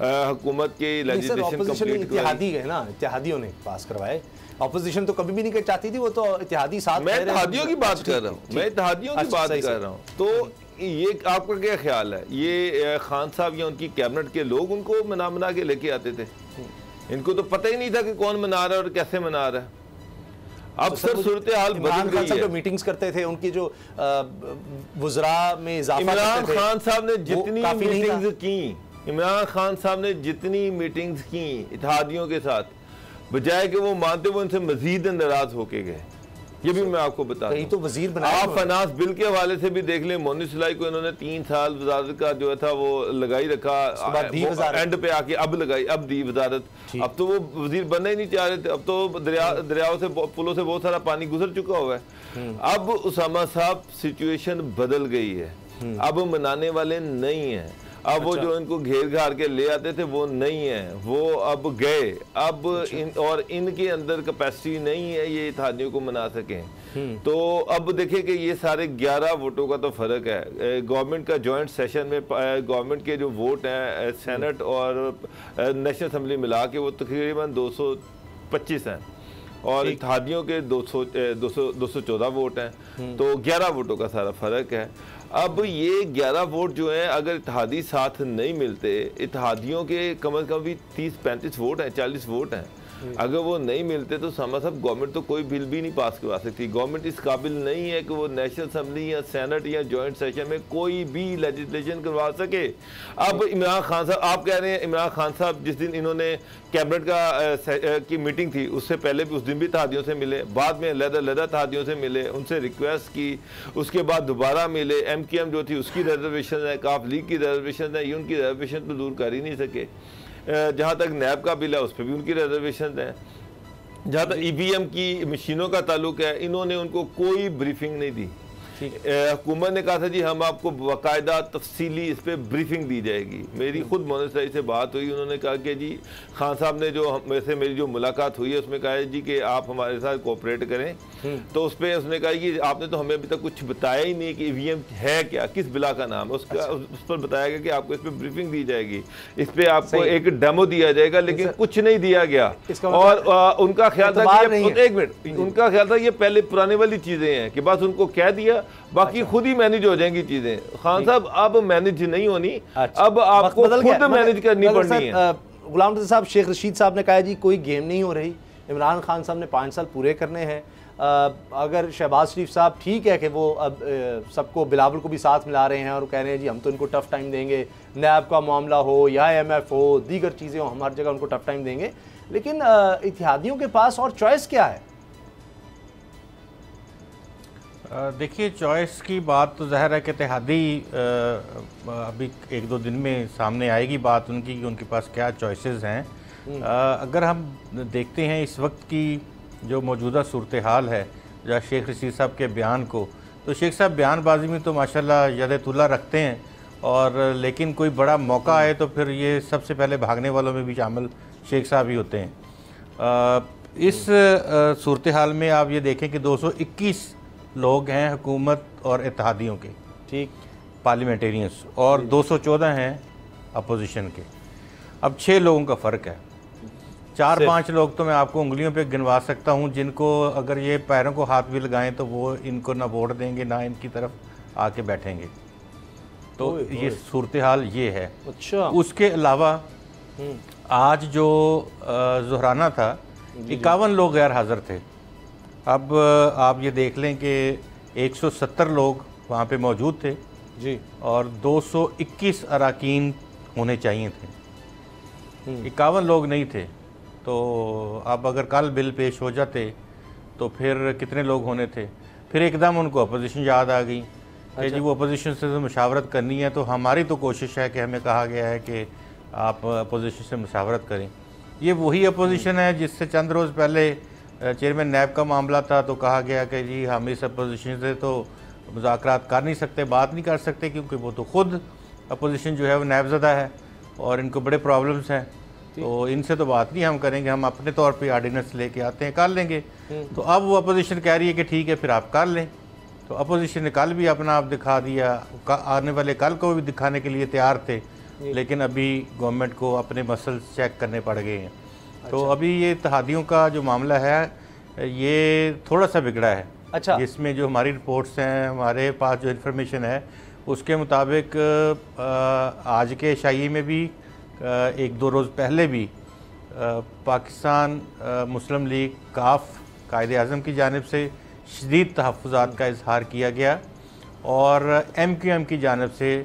हुकूमत के लेजिस्लेशन कंप्लीट इत्तेहादी है ना, इत्तेहादियों ने पास करवाए। अपोजिशन तो कभी भी नहीं चाहती थी, वो तो इत्तेहादी साथ। मैं इत्तेहादियों की बात कर रहा हूँ, मैं इत्तेहादियों की बात कर रहा हूँ। तो ये आपका क्या ख्याल है, ये खान साहब या उनकी कैबिनेट के लोग उनको मना के लेके आते थे? इनको तो पता ही नहीं था कि कौन मना रहा है और कैसे मना रहा है। अब सर सूरत हाल बदल गई है। जो मीटिंग्स करते थे, उनकी जो वुज़रा में इजाफा इमरान खान साहब ने जितनी मीटिंग्स की, इमरान खान साहब ने जितनी मीटिंग्स की इत्तेहादियों के साथ, बजाय कि वो मानते वो उनसे मजीद नाराज होके गए। ये भी मैं आपको बता दूं। तो वजीर बनाया आप फाइनेंस बिल के हवाले से भी देख लें, मोनिस सिलाई को इन्होंने 3 साल वजारत का जो था वो लगाई रखा, एंड पे आके अब लगाई, अब दी वजारत। अब तो वो वजीर बनना ही नहीं चाह रहे थे। अब तो दरियाओं से, पुलों से बहुत सारा पानी गुजर चुका हुआ है। अब उसामा साहब सिचुएशन बदल गई है, अब मनाने वाले नहीं है। अब वो जो इनको घेर घार के ले आते थे वो नहीं है, वो अब गए। अब और इनके अंदर कैपेसिटी नहीं है ये इत्तेहादियों को मना सकें। तो अब देखें कि ये सारे 11 वोटों का तो फर्क है। गवर्नमेंट का जॉइंट सेशन में गवर्नमेंट के जो वोट हैं सेनेट और नेशनल असम्बली मिला के वो तकरीबन 225 हैं और इत्तेहादियों के 214 वोट हैं। तो 11 वोटों का सारा फर्क है। अब ये 11 वोट जो हैं, अगर इत्तेहादी साथ नहीं मिलते, इत्तेहादियों के कम अज़ कम भी 30-35 वोट हैं, 40 वोट हैं, अगर वो नहीं मिलते तो सामा साहब गवर्नमेंट तो कोई बिल भी नहीं पास करवा सकती। गवर्नमेंट इस काबिल नहीं है कि वो नेशनल असम्बली या सेनेट या जॉइंट सेशन में कोई भी लेजिस्लेशन करवा सके। अब इमरान खान साहब, आप कह रहे हैं इमरान खान साहब जिस दिन इन्होंने कैबिनेट की मीटिंग थी उससे पहले भी उस दिन भी इत्तेहादियों से मिले, बाद में लहदा इत्तेहादियों से मिले, उनसे रिक्वेस्ट की, उसके बाद दोबारा मिले। MKM जो थी उसकी रिजर्वेशन है, काफ लीग की रिजर्वेशन है, ये उनकी रिजर्वेशन तो दूर कर ही नहीं सके। जहाँ तक नैब का बिल है उस पर भी उनकी रिजर्वेशन है। जहाँ तक EVM की मशीनों का ताल्लुक है, इन्होंने उनको कोई ब्रीफिंग नहीं दी। हुकूमत ने कहा था जी हम आपको बाकायदा तफसीली इस पर ब्रीफिंग दी जाएगी। मेरी खुद मोनिस साहब से बात हुई, उन्होंने कहा कि जी खान साहब ने जो वैसे मेरी जो मुलाकात हुई है उसमें कहा है जी कि आप हमारे साथ कोऑपरेट करें। तो उस पर उसने कहा कि आपने तो हमें अभी तक कुछ बताया ही नहीं कि EVM है क्या, किस बिला का नाम है, उसका उस पर बताया गया कि आपको इस पर ब्रीफिंग दी जाएगी, इस पर आपको एक डेमो दिया जाएगा, लेकिन कुछ नहीं दिया गया। और उनका ख्याल था कि एक मिनट, उनका ख्याल था ये पहले पुराने वाली चीज़ें हैं कि बस उनको कह दिया बाकी खुद ही मैनेज हो जाएंगी चीजें। खान साहब अब मैनेज नहीं होनी, अब आपको खुद मैनेज करनी पड़नी है। गुलाम रज़ा साहब, शेख रशीद साहब ने कहा जी कोई गेम नहीं हो रही, इमरान खान साहब ने 5 साल पूरे करने हैं। अगर शहबाज शरीफ साहब ठीक है कि वो अब सबको बिलावल को भी साथ मिला रहे हैं और कह रहे हैं जी हम तो इनको टफ टाइम देंगे, नैब का मामला हो या IMF हो, दीगर चीज़ें हो, हम हर जगह उनको टफ टाइम देंगे, लेकिन इत्तेहादियों के पास और चॉइस क्या है? देखिए, चॉइस की बात तो ज़ाहिर है कि इत्तेहादी अभी 1-2 दिन में सामने आएगी बात उनकी कि उनके पास क्या चॉइसेस हैं। अगर हम देखते हैं इस वक्त की जो मौजूदा सूरत हाल है, या शेख रशीद साहब के बयान को, तो शेख साहब बयानबाजी में तो माशाल्लाह यद-ए-तुल्ला रखते हैं, और लेकिन कोई बड़ा मौका आए तो फिर ये सबसे पहले भागने वालों में भी शामिल शेख साहब ही होते हैं। इस सूरत हाल में आप ये देखें कि 221 लोग हैं हुकूमत और इत्तेहादियों के, ठीक, पार्लियामेंटेरियंस, और 214 हैं अपोजिशन के। अब 6 लोगों का फ़र्क है। 4-5 लोग तो मैं आपको उंगलियों पे गिनवा सकता हूं जिनको अगर ये पैरों को हाथ भी लगाएं तो वो इनको ना वोट देंगे ना इनकी तरफ आके बैठेंगे। तो ये सूरत हाल ये है। अच्छा, उसके अलावा आज जो ज़ुहराना था, 51 लोग गैर हाज़िर थे। अब आप ये देख लें कि 170 लोग वहाँ पे मौजूद थे जी, और 221 अरकान होने चाहिए थे, 51 लोग नहीं थे। तो अब अगर कल बिल पेश हो जाते तो फिर कितने लोग होने थे? फिर एकदम उनको अपोजिशन याद आ गई कि जी वो अपोजिशन से तो मुशावरत करनी है। तो हमारी तो कोशिश है कि हमें कहा गया है कि आप अपोजिशन से मुशावरत करें। ये वही अपोजिशन है जिससे चंद रोज़ पहले चेयरमैन नैब का मामला था तो कहा गया कि जी हम इस अपोजिशन से तो मुज़ाकरात कर नहीं सकते, बात नहीं कर सकते, क्योंकि वो तो ख़ुद अपोजिशन जो है वो नायबज़दा है और इनको बड़े प्रॉब्लम्स हैं। तो इनसे तो बात नहीं हम करेंगे, हम अपने तौर पे आर्डिनेंस लेके आते हैं, कर लेंगे। तो अब वो अपोजिशन कह रही है कि ठीक है फिर आप कर लें। तो अपोजिशन ने कल भी अपना आप दिखा दिया, आने वाले कल को भी दिखाने के लिए तैयार थे, लेकिन अभी गवर्नमेंट को अपने मसल्स चेक करने पड़ गए हैं। तो अभी ये इत्तेहादियों का जो मामला है ये थोड़ा सा बिगड़ा है। अच्छा, जिसमें जो हमारी रिपोर्ट्स हैं, हमारे पास जो इन्फॉर्मेशन है उसके मुताबिक आज के शाही में भी एक दो रोज़ पहले भी पाकिस्तान मुस्लिम लीग काफ कायदे आज़म की जानिब से शदीद तहफ़्फ़ुज़ात का इजहार किया गया और MQM की जानिब से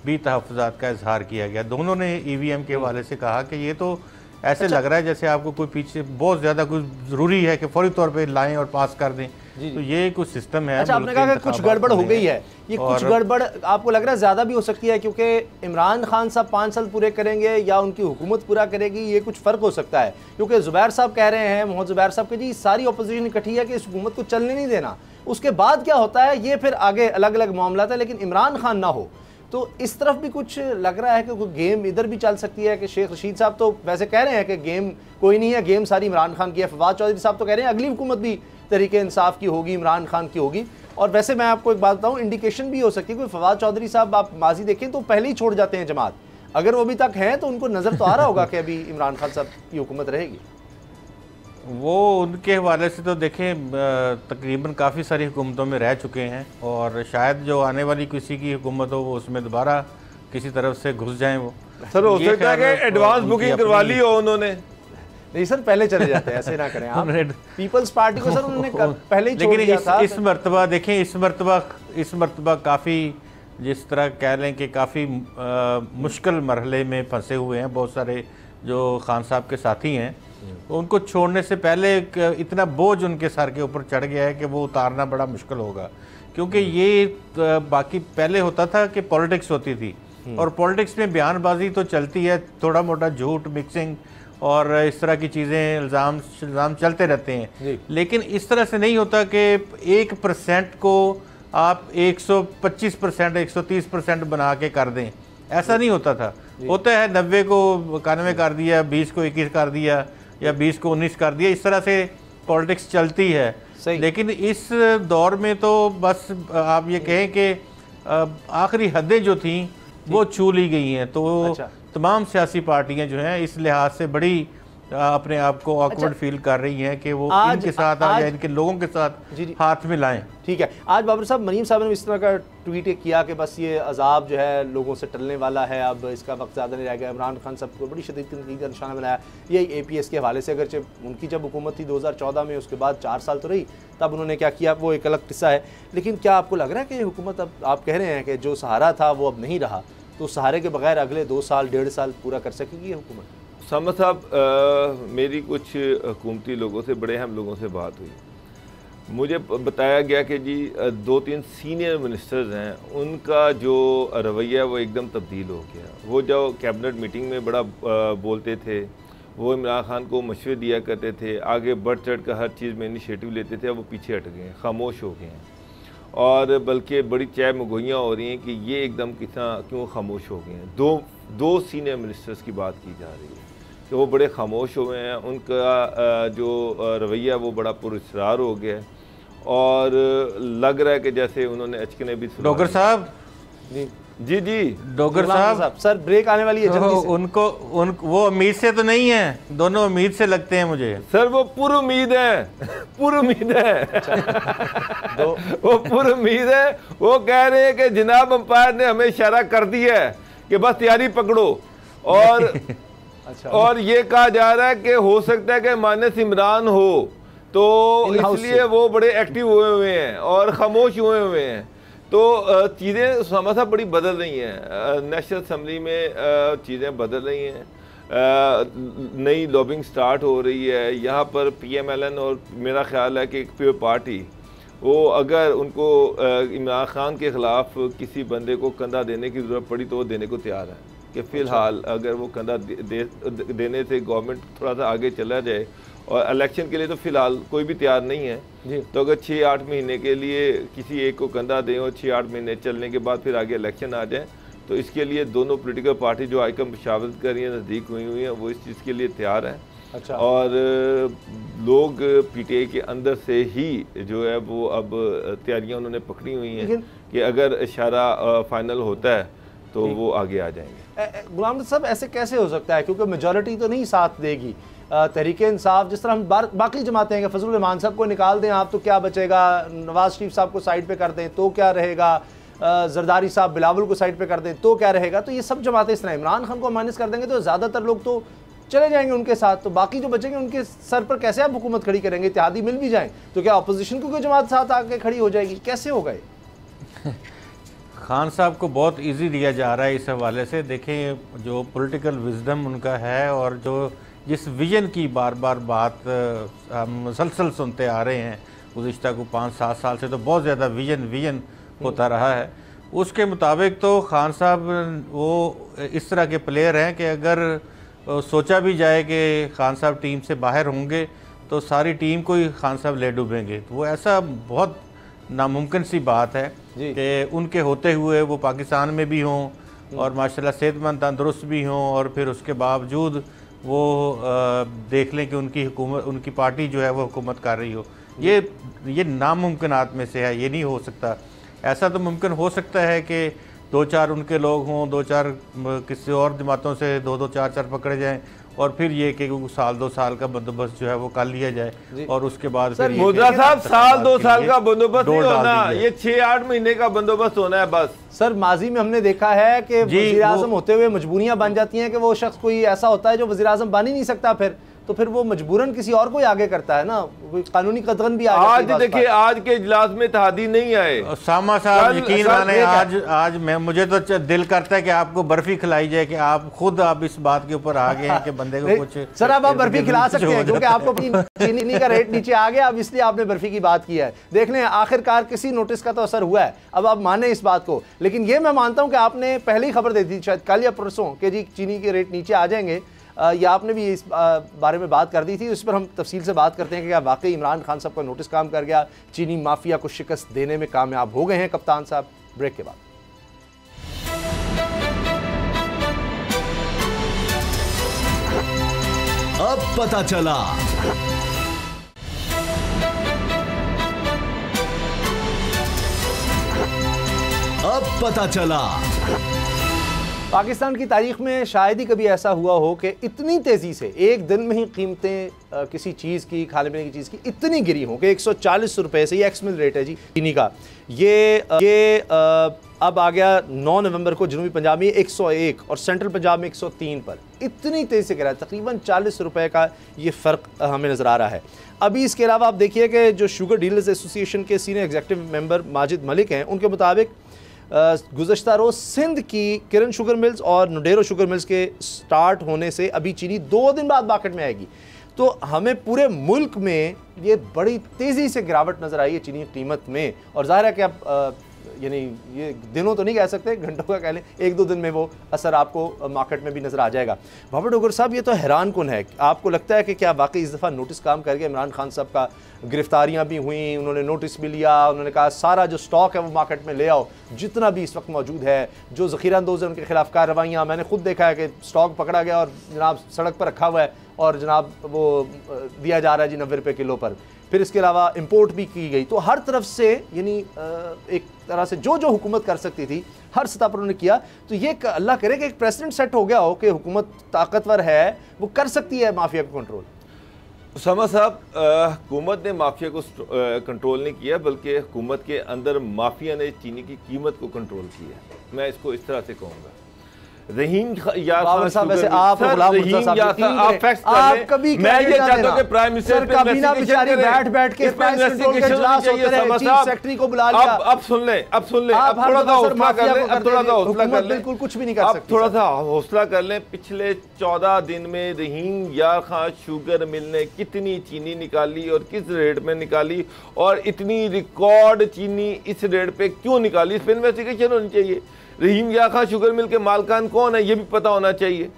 भी तहफ़्फ़ुज़ात का इजहार किया गया। दोनों ने EVM के हवाले से कहा कि ये तो ऐसे लग रहा है जैसे आपको कोई पीछे बहुत ज़्यादा कुछ ज़रूरी है कि फौरी तौर पे लाएं और पास कर दें। तो ये कुछ सिस्टम है। अच्छा, आपने कहा कि कुछ गड़बड़ हो गई है, ये कुछ गड़बड़ आपको लग रहा है ज़्यादा भी हो सकती है, क्योंकि इमरान खान साहब 5 साल पूरे करेंगे या उनकी हुकूमत पूरा करेगी, ये कुछ फ़र्क हो सकता है। क्योंकि ज़ुबैर साहब कह रहे हैं, मोहम्मद ज़ुबैर साहब, कि जी सारी अपोजिशन इकट्ठी है कि इस हुकूमत को चलने नहीं देना, उसके बाद क्या होता है ये फिर आगे अलग अलग मामला था, लेकिन इमरान खान ना हो। तो इस तरफ भी कुछ लग रहा है कि कोई गेम इधर भी चल सकती है कि शेख रशीद साहब तो वैसे कह रहे हैं कि गेम कोई नहीं है, गेम सारी इमरान खान की है। फवाद चौधरी साहब तो कह रहे हैं अगली हुकूमत भी तरीके इंसाफ की होगी, इमरान खान की होगी। और वैसे मैं आपको एक बात बताऊं, इंडिकेशन भी हो सकती है, कोई फवाद चौधरी साहब आप माजी देखें तो पहले ही छोड़ जाते हैं जमात, अगर वो अभी तक हैं तो उनको नज़र तो आ रहा होगा कि अभी इमरान खान साहब की हुकूमत रहेगी। वो उनके हवाले से तो देखें तकरीबन काफ़ी सारी हुकूमतों में रह चुके हैं और शायद जो आने वाली किसी की हुकूमत हो वो उसमें दोबारा किसी तरफ से घुस जाएं। वो सर हो सकता है कि एडवांस बुकिंग करवा ली हो उन्होंने। नहीं सर, पहले चले जाते हैं, ऐसे ना करें आप। पीपल्स पार्टी को सर उन्होंने पहले ही छोड़ दिया था। इस मरतबा देखें, इस मरतबा काफ़ी जिस तरह कह लें कि काफ़ी मुश्किल मरहले में फंसे हुए हैं बहुत सारे जो खान साहब के साथी हैं। उनको छोड़ने से पहले इतना बोझ उनके सर के ऊपर चढ़ गया है कि वो उतारना बड़ा मुश्किल होगा, क्योंकि ये बाकी पहले होता था कि पॉलिटिक्स होती थी और पॉलिटिक्स में बयानबाजी तो चलती है, थोड़ा मोटा झूठ मिक्सिंग और इस तरह की चीज़ें इल्ज़ाम चलते रहते हैं, लेकिन इस तरह से नहीं होता कि 1% को आप 125% 130% बना के कर दें, ऐसा नहीं होता था। होता है 90 को 91 कर दिया, 20 को 21 कर दिया या 20 को 19 कर दिया, इस तरह से पॉलिटिक्स चलती है। लेकिन इस दौर में तो बस आप ये कहें कि आखिरी हदें जो थीं वो छू ली गई हैं। तो तमाम सियासी पार्टियां जो हैं इस लिहाज से बड़ी अपने आप को ऑकवर्ड फील कर रही हैं कि वो इनके साथ या इनके लोगों के साथ हाथ में लाएं। ठीक है, आज बाबर साहब मरीम साहब ने इस तरह का ट्वीट किया कि बस ये अजाब जो है लोगों से टलने वाला है, अब इसका वक्त ज़्यादा नहीं रह गया। इमरान खान साहब को बड़ी शदीद तनकीद का निशाना बनाया, यही APS के हवाले से। अगर उनकी जब हुकूमत थी 2014 में, उसके बाद 4 साल तो रही, तब उन्होंने क्या किया वो एक अलग किस्सा है। लेकिन क्या आपको लग रहा है कि हुकूमत, अब आप कह रहे हैं कि जो सहारा था वो अब नहीं रहा, तो सहारे के बगैर अगले 2 साल 1.5 साल पूरा कर सकेगी ये हुकूमत? सामद साहब, मेरी कुछ हुकूमती लोगों से, बड़े अहम लोगों से बात हुई, मुझे बताया गया कि जी 2-3 सीनियर मिनिस्टर्स हैं, उनका जो रवैया वो एकदम तब्दील हो गया। वो जो कैबिनेट मीटिंग में बड़ा बोलते थे, वो इमरान खान को मशवरे दिया करते थे, आगे बढ़ चढ़ कर हर चीज़ में इनिशिएटिव लेते थे, अब वो पीछे हट गए हैं, खामोश हो गए हैं। और बल्कि बड़ी चाय मगोइयाँ हो रही हैं कि ये एकदम क्यों खामोश हो गए हैं। दो सीनियर मिनिस्टर्स की बात की जा रही है कि वो बड़े खामोश हुए हैं, उनका जो रवैया वो बड़ा पुरस्कार हो गया है और लग रहा है कि जैसे उन्होंने अचकने भी। डॉक्टर साहब जी डॉक्टर साहब, सर ब्रेक आने वाली है जल्दी से। उनको वो उम्मीद से तो नहीं है, दोनों उम्मीद से लगते हैं मुझे। सर वो पूरी उम्मीद है, पूरी उम्मीद है। वो पूरी उम्मीद है। वो कह रहे हैं कि जनाब अंपायर ने हमें इशारा कर दिया है कि बस तैयारी पकड़ो। और अच्छा, और ये कहा जा रहा है कि हो सकता है कि मानस इमरान हो, तो इसलिए वो बड़े एक्टिव हुए हैं और खामोश हुए हैं। तो चीज़ें सामा साहब बड़ी बदल रही हैं, नेशनल असम्बली में चीज़ें बदल रही हैं, नई लॉबिंग स्टार्ट हो रही है। यहाँ पर PMLN और मेरा ख्याल है कि एक प्योर पार्टी, वो अगर उनको इमरान खान के ख़िलाफ़ किसी बंदे को कंधा देने की ज़रूरत पड़ी तो वो देने को तैयार है कि फ़िलहाल अगर वो कंधा देने से गवर्नमेंट थोड़ा सा आगे चला जाए और इलेक्शन के लिए तो फिलहाल कोई भी तैयार नहीं है जी। तो अगर 6-8 महीने के लिए किसी एक को कंधा दें और 6-8 महीने चलने के बाद फिर आगे इलेक्शन आ जाए, तो इसके लिए दोनों पॉलिटिकल पार्टी जो आइकन मुशावरत कर रही है, नज़दीक हुई हैं, वो इस चीज़ के लिए तैयार हैं। अच्छा। और लोग पीटीआई के अंदर से ही जो है वो अब तैयारियां उन्होंने पकड़ी हुई हैं कि अगर इशारा फाइनल होता है तो वो आगे आ जाएंगे। गुलाम साहब, ऐसे कैसे हो सकता है, क्योंकि मेजॉरिटी तो नहीं साथ देगी। तहरीक इंसाफ, जिस तरह हम बाकी जमातें हैं, फजलुर रहमान साहब को निकाल दें आप तो क्या बचेगा, नवाज शरीफ साहब को साइड पे कर दें तो क्या रहेगा, जरदारी साहब बिलावल को साइड पे कर दें तो क्या रहेगा। तो ये सब जमातें इस तरह, इमरान खान को माइनस कर देंगे तो ज़्यादातर लोग तो चले जाएंगे उनके साथ, तो बाकी जो बचेंगे उनके सर पर कैसे आप हुकूमत खड़ी करेंगे। इत्तेहादी मिल भी जाएं तो क्या अपोजिशन की कोई जमात साथ आके खड़ी हो जाएगी, कैसे होगा ये? खान साहब को बहुत इजी दिया जा रहा है इस हवाले से। देखें जो पॉलिटिकल विजडम उनका है और जो जिस विजन की बार बार बात हम मुसलसल सुनते आ रहे हैं गुज़िश्ता को 5-7 साल से, तो बहुत ज़्यादा विजन होता रहा है। उसके मुताबिक तो खान साहब वो इस तरह के प्लेयर हैं कि अगर सोचा भी जाए कि खान साहब टीम से बाहर होंगे तो सारी टीम को ही खान साहब ले डूबेंगे। तो वो ऐसा बहुत नामुमकिन सी बात है कि उनके होते हुए वो पाकिस्तान में भी हों और माशाल्लाह सेहतमंद तंदुरुस्त भी हों और फिर उसके बावजूद वो देख लें कि उनकी पार्टी जो है वो हुकूमत कर रही हो। ये नामुमकिनात में से है, ये नहीं हो सकता। ऐसा तो मुमकिन हो सकता है कि 2-4 उनके लोग हों, 2-4 किसी और जमातों से 2-2 4-4 पकड़े जाएं और फिर ये कि 1-2 साल का बंदोबस्त जो है वो कर लिया जाए और उसके बाद फिर मुद्रा साहब 1-2 साल का बंदोबस्त नहीं होना, ये 6-8 महीने का बंदोबस्त होना है बस। सर माजी में हमने देखा है कि वज़ीर आज़म होते हुए मजबूरियां बन जाती हैं कि वो शख्स कोई ऐसा होता है जो वज़ीर आज़म बन ही नहीं सकता, फिर वो मजबूरन किसी और को आगे करता है ना, कोई कानूनी कदगन भी आज देखिए आज के इजलास में इत्तेहादी नहीं आए। सामा साहब यकीन माने आज मुझे तो दिल करता है कि आपको बर्फी खिलाई जाए कि आप खुद इस बात के ऊपर आ गए हैं कि बंदे को कुछ। सर आप बर्फी खिला सकते हैं क्योंकि आपको अपनी चीनी का रेट नीचे आ गया, अब इसलिए आपने बर्फी की बात की है। देख लें आखिरकार किसी नोटिस का तो असर हुआ है, अब आप माने इस बात को। लेकिन ये मैं मानता हूं कि आपने पहले ही खबर दे दी शायद कल या परसों कि जी चीनी के रेट नीचे आ जाएंगे, या आपने भी इस बारे में बात कर दी थी। उस पर हम तफसील से बात करते हैं कि क्या वाकई इमरान खान साहब का नोटिस काम कर गया, चीनी माफिया को शिकस्त देने में कामयाब हो गए हैं कप्तान साहब। ब्रेक के बाद अब पता चला। अब पता चला। पाकिस्तान की तारीख में शायद ही कभी ऐसा हुआ हो कि इतनी तेज़ी से एक दिन में ही कीमतें किसी चीज़ की, खाने पीने की चीज़ की इतनी गिरी हो कि 140 रुपये से, ये एक्समिल रेट है जी चीनी का, ये अब आ गया 9 नवंबर को जनूबी पंजाब में 101 और सेंट्रल पंजाब में 103 पर इतनी तेज़ी से गिरा, तकरीबन 40 रुपये का ये फ़र्क हमें नज़र आ रहा है। अभी इसके अलावा आप देखिए कि जो शुगर डीलर्स एसोसिएशन के senior executive member Majid Malik हैं, उनके मुताबिक गुज़श्ता रोज़ सिंध की किरण शुगर मिल्स और नोडेरो शुगर मिल्स के स्टार्ट होने से अभी चीनी 2 दिन बाद मार्केट में आएगी। तो हमें पूरे मुल्क में ये बड़ी तेज़ी से गिरावट नज़र आई है चीनी की कीमत में, और ज़ाहिर है कि अब यानी ये दिनों तो नहीं कह सकते, घंटों का कह लें, 1-2 दिन में वो असर आपको मार्केट में भी नज़र आ जाएगा। बाबर डोगर साहब ये तो हैरान कुन है, आपको लगता है कि क्या वाकई इस दफ़ा नोटिस काम कर गया इमरान खान साहब का? गिरफ्तारियां भी हुई, उन्होंने नोटिस भी लिया, उन्होंने कहा सारा जो स्टॉक है वो मार्केट में ले आओ, जितना भी इस वक्त मौजूद है, जो ज़ख़ीरा अंदोज़ है उनके खिलाफ कार्रवाइयाँ। मैंने खुद देखा है कि स्टॉक पकड़ा गया और जनाब सड़क पर रखा हुआ है और जनाब वो दिया जा रहा है जी 90 रुपये किलो पर। फिर इसके अलावा इंपोर्ट भी की गई। तो हर तरफ से यानी एक तरह से जो हुकूमत कर सकती थी हर सतह पर उन्होंने किया। तो ये अल्लाह करे कि एक प्रेसिडेंट सेट हो गया हो कि हुकूमत ताकतवर है, वो कर सकती है माफिया को कंट्रोल। उसामा साहब, हुकूमत ने माफिया को कंट्रोल नहीं किया, बल्कि हुकूमत के अंदर माफिया ने चीनी की कीमत को कंट्रोल किया। मैं इसको इस तरह से कहूँगा। रहीम यार साहब, वैसे आप कभी मैं ये चाहता हूं कि प्राइम मिनिस्टर काबीना बेचारी बैठ के प्राइस कंट्रोल के इजलास होते रहे, चीफ सेक्रेटरी को बुला लिया। अब सुन ले, अब थोड़ा सा हौसला कर ले, अब थोड़ा सा हौसला कर ले, बिल्कुल कुछ भी नहीं कर सकते, थोड़ा सा हौसला कर ले। पिछले 14 दिन में रहीम यार खान शुगर मिल ने कितनी चीनी निकाली और किस रेट में निकाली, और इतनी रिकॉर्ड चीनी इस रेट पे क्यों निकाली, इस पर इन्वेस्टिगेशन होनी चाहिए। रहीम यार खान शुगर मिल के मालकान कौन है ये भी पता होना चाहिए।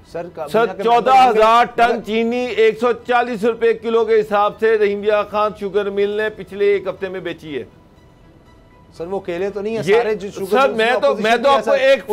सर 14,000 टन चीनी 140 रुपए किलो के हिसाब से रहीमिया खान शुगर मिल ने पिछले एक हफ्ते में बेची है। सर वो केले तो नहीं है ये सारे जो शुगर, सर मैं तो आपको एक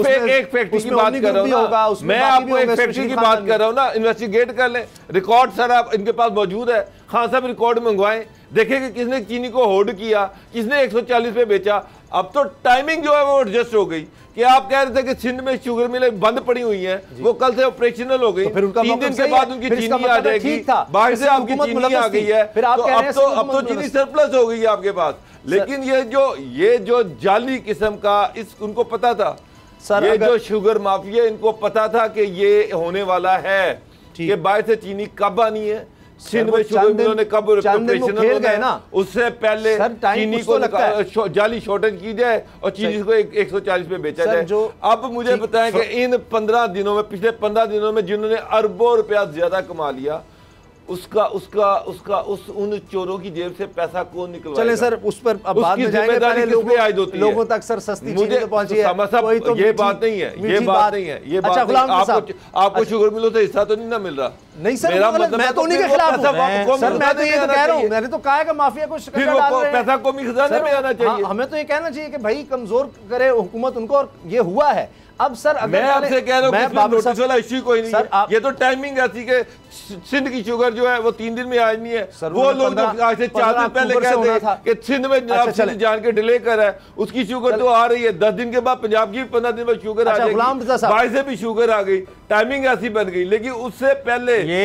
फैक्ट्री की बात कर रहा हूँ ना, मैं आपको एक फैक्ट्री की बात कर रहा हूँ ना, इन्वेस्टिगेट कर लें, रिकॉर्ड सर आप इनके पास मौजूद है, खान साहब रिकॉर्ड मंगवाएं, देखें कि किसने चीनी को होल्ड किया, किसने 140 पे बेचा। अब तो टाइमिंग जो है वो एडजस्ट हो गई कि आप कह रहे थे कि सिंध में शुगर मिलें बंद पड़ी हुई हैं, वो कल से ऑपरेशनल हो गई, 3 दिन के बाद उनकी चीनी आ जाएगी, बाहर से आपकी चीनी आ गई है, तो अब तो चीनी सरप्लस हो गई है आपके पास। लेकिन ये जो जाली किस्म का उनको पता था सर, ये जो शुगर माफिया इनको पता था कि ये होने वाला है कि बाहर से चीनी कब आनी है, सिंध में शुगर मिलों ने कब ऑपरेशनल हो गए ना, उससे पहले चीनी को जाली शॉर्टेज की जाए और चीनी को 140 पे बेचा जाए। अब मुझे बताएं कि इन 15 दिनों में, पिछले 15 दिनों में जिन्होंने अरबों रुपया ज्यादा कमा लिया, उन चोरों की जेब से पैसा कौन निकलवाएगा? चले सर उस पर अब बाद में जाएंगे, पहले लोगों तक सर सस्ती चीजें तो पहुंची है, तो ये बात नहीं है, ये बात नहीं है, ये बात आपको शुगर मिलो तो हिस्सा तो नहीं ना मिल रहा। नहीं सर, मैं तो उन्हीं के खिलाफ हूं सर, मैं तो ये तो कह रहा हूं, मैंने तो कहा है कि माफिया को पैसा कौमी खजाने में आना चाहिए। हमें तो ये कहना चाहिए कि भाई कमजोर करे हुकूमत उनको, और ये हुआ है। अब सर मैं आपसे कह रहा हूं नोटिस वाला इश्यू कोई नहीं है, ये तो टाइमिंग ऐसी कि सिंध की शुगर जो है वो 3 दिन में आज नहीं है, वो लोग आज से 4 दिन पहले कहते थे कि सिंध में जनाब सिंध जान के डिले कर है, उसकी शुगर तो आ रही है, 10 दिन के बाद पंजाब की 15 दिन में शुगर आ जाएगी, बाहर से भी शुगर आ गई, टाइमिंग ऐसी बन गई। लेकिन उससे पहले ये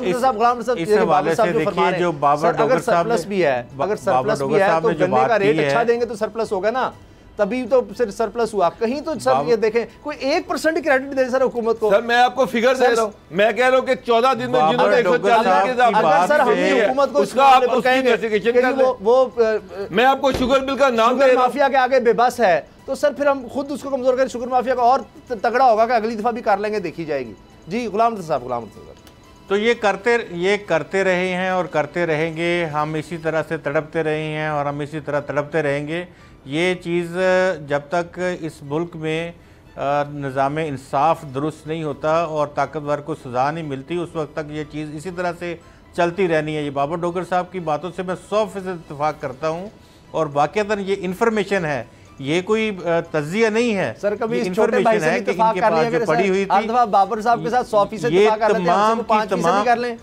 इस हवाले से देखिए जो बाबर डोगर साहब भी है, अगर सरप्लस भी है तो गन्ने का रेट अच्छा देंगे तो सरप्लस होगा ना, तभी तो सिर्फ सरप्लस हुआ। कहीं तो सब ये देखें, कोई 1% क्रेडिट दे सर हुकूमत को। सर मैं आपको फिगर दे रहा हूं, मैं कह रहा हूं कि 14 दिन में जिन्होंने 140 के साथ, अगर सर हम हुकूमत को उसका आप उसकी इन्वेस्टिगेशन कर लें, वो मैं आपको शुगर मिल का नाम दे, माफिया के आगे बेबस है तो सर फिर हम खुद उसको कमजोर करें, शुगर माफिया का और तगड़ा होगा कि अगली दफा भी कर लेंगे, देखी जाएगी। जी गुलाम साहब, गुलाम साहब तो ये करते रहे हैं और करते रहेंगे, हम इसी तरह से तड़पते रहे हैं और हम इसी तरह तड़पते रहेंगे। ये चीज़ जब तक इस मुल्क में निज़ाम इंसाफ दुरुस्त नहीं होता और ताकतवर को सज़ा नहीं मिलती, उस वक्त तक ये चीज़ इसी तरह से चलती रहनी है। ये बाबर डोगर साहब की बातों से मैं 100% इत्तेफाक करता हूँ और वाक़ईतन ये इन्फॉर्मेशन है, ये कोई तज्जिया नहीं है सर। कभी इन्फॉर्मेशन है कि इनके पास जो पड़ी हुई थी, बाबर साहब के साथ 100% इत्तेफाक कर लेते हैं, 5% कर लें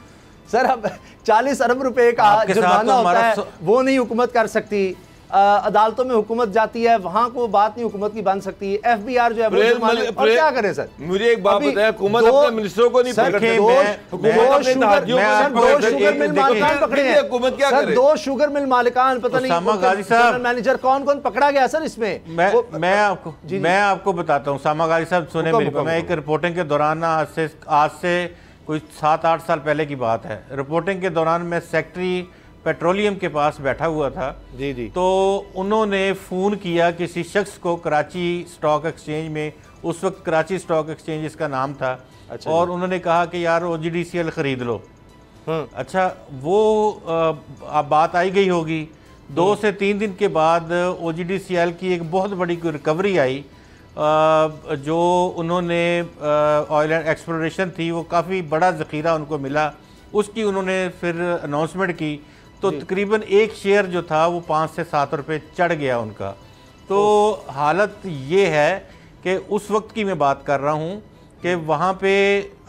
सर। अब 40 अरब रुपए का जुर्माना होता है, वो नहीं हुकूमत कर सकती। अदालतों में हुकूमत जाती है, वहां को बात नहीं हुकूमत की बन सकती है। एफबीआर जो है वो और क्या करे सर? मुझे एक बात बताएं, हुकूमत अपने मिनिस्टरों को नहीं पकड़ती, हुकूमत क्या करे? 2 शुगर मिल मालिकान, पता नहीं मैनेजर कौन कौन पकड़ा गया सर इसमें। मैं आपको बताता हूँ सामा गाजी साहब, सुने मेरे को। मैं एक रिपोर्टिंग के दौरान आज से कोई 7-8 साल पहले की बात है, रिपोर्टिंग के दौरान मैं सेक्रेटरी पेट्रोलियम के पास बैठा हुआ था। जी। तो उन्होंने फ़ोन किया किसी शख्स को कराची स्टॉक एक्सचेंज में, उस वक्त कराची स्टॉक एक्सचेंज इसका नाम था। अच्छा, और उन्होंने कहा कि यार OGDCL ख़रीद लो। अच्छा, वो बात आई गई होगी। 2 से 3 दिन के बाद OGDCL की एक बहुत बड़ी रिकवरी आई, जो उन्होंने ऑयल एंड एक्सप्लोरेशन थी, वो काफ़ी बड़ा ज़ख़ीरा उनको मिला, उसकी उन्होंने फिर अनाउंसमेंट की। तो तकरीबन एक शेयर जो था वो 5 से 7 रुपये चढ़ गया उनका। तो हालत ये है कि उस वक्त की मैं बात कर रहा हूँ कि वहाँ पे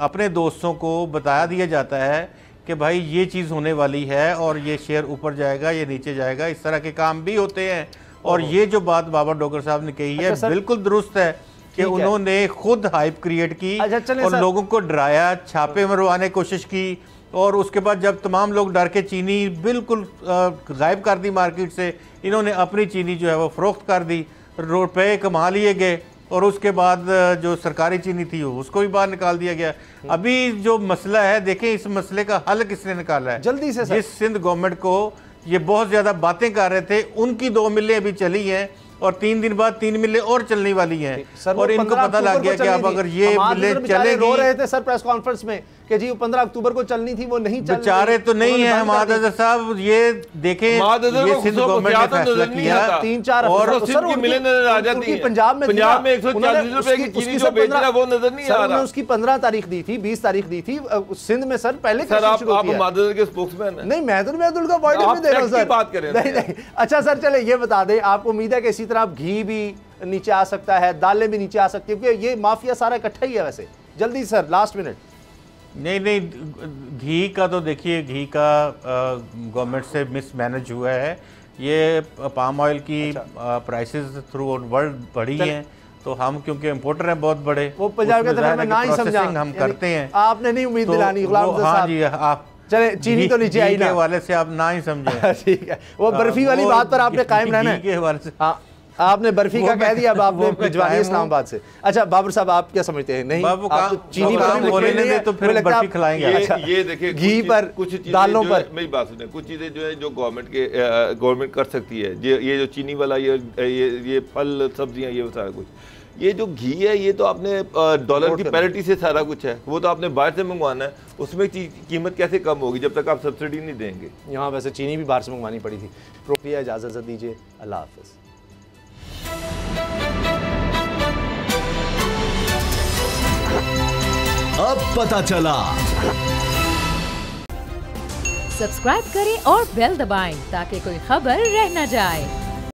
अपने दोस्तों को बताया दिया जाता है कि भाई ये चीज़ होने वाली है और ये शेयर ऊपर जाएगा, ये नीचे जाएगा, इस तरह के काम भी होते हैं। और ये जो बात बाबर डोगर साहब ने कही है बिल्कुल दुरुस्त है कि उन्होंने खुद हाइप क्रिएट की और लोगों को डराया, छापे मरवाने की कोशिश की, और उसके बाद जब तमाम लोग डर के चीनी बिल्कुल गायब कर दी मार्केट से, इन्होंने अपनी चीनी जो है वो फ़रोख्त कर दी, रुपए कमा लिए गए और उसके बाद जो सरकारी चीनी थी उसको भी बाहर निकाल दिया गया। अभी जो मसला है, देखें इस मसले का हल किसने निकाला है? जल्दी से जिस सिंध गवर्नमेंट को ये बहुत ज़्यादा बातें कर रहे थे, उनकी 2 मिलें अभी चली हैं और 3 दिन बाद 3 मिलें और चलने वाली हैं। और इनको पता लग गया कि अब अगर ये मिलें चलेगी, रो रहे थे सर प्रेस कॉन्फ्रेंस में कि जी 15 अक्टूबर को चलनी थी, वो नहीं चल रही। बेचारे तो नहीं है हमाद अजहर साहब, ये देखें ये सिंध गवर्नमेंट ने फैसला किया 3-4 और मिले नजर आ जाती है। पंजाब में 140 रुपए की चीनी जो बेच रहा है वो नजर नहीं आ रहा। उसकी 15 तारीख दी थी, 20 तारीख दी थी सिंध में सर, पहले सर आप हमाद अजहर के स्पोक्समैन हैं। नहीं, मैं तो महदुल का पॉइंट ऑफ व्यू दे रहा हूं सर, बात करें नहीं। अच्छा सर चले ये बता दें, आपको उम्मीद है कि इसी तरह घी भी नीचे आ सकता है, दालें भी नीचे आ सकती है, क्योंकि ये माफिया सारा इकट्ठा ही है। वैसे जल्दी सर, लास्ट मिनट। नहीं, घी का तो देखिए, घी का गवर्नमेंट से मिसमैनेज हुआ है। ये पाम ऑयल की प्राइसेस थ्रू वर्ल्ड बढ़ी हैं, तो हम क्योंकि इंपोर्टर हैं बहुत बड़े, वो पंजाब के तरफ में ना ही समझा, हम करते हैं। आपने नहीं उम्मीद दिलानी गुलाम साहब। हाँ जी, आप चले चीनी तो नीचे आई ना, वाले से आप ना ही समझे। ठीक है, वो बर्फी वाली बात पर आपने कायम रहना है। के हवाले से हाँ, आपने बर्फी का कह दिया, अब आपने भिजवानी है इस्लामाबाद से। अच्छा बाबर साहब, आप क्या समझते हैं? नहीं, आप तो चीनी पर बोलने में तो फिर बर्फी खिलाएंगे। ये देखिए, घी पर, कुछ दालों पर, मेरी बात सुने, कुछ चीजें जो है जो गवर्नमेंट कर सकती है, ये जो चीनी वाला, ये फल सब्जियां, ये सारा कुछ, ये जो घी है ये तो आपने डॉलर की पैरिटी से सारा कुछ है, वो तो आपने बाहर से मंगवाना है, उसमें कीमत कैसे कम होगी जब तक आप सब्सिडी नहीं देंगे। यहाँ वैसे चीनी भी बाहर से मंगवानी पड़ी थी। प्रोक्रिया इजाजत दीजिए, अल्लाह हाफिज। अब पता चला। सब्सक्राइब करें और बेल दबाएं ताकि कोई खबर रह न जाए।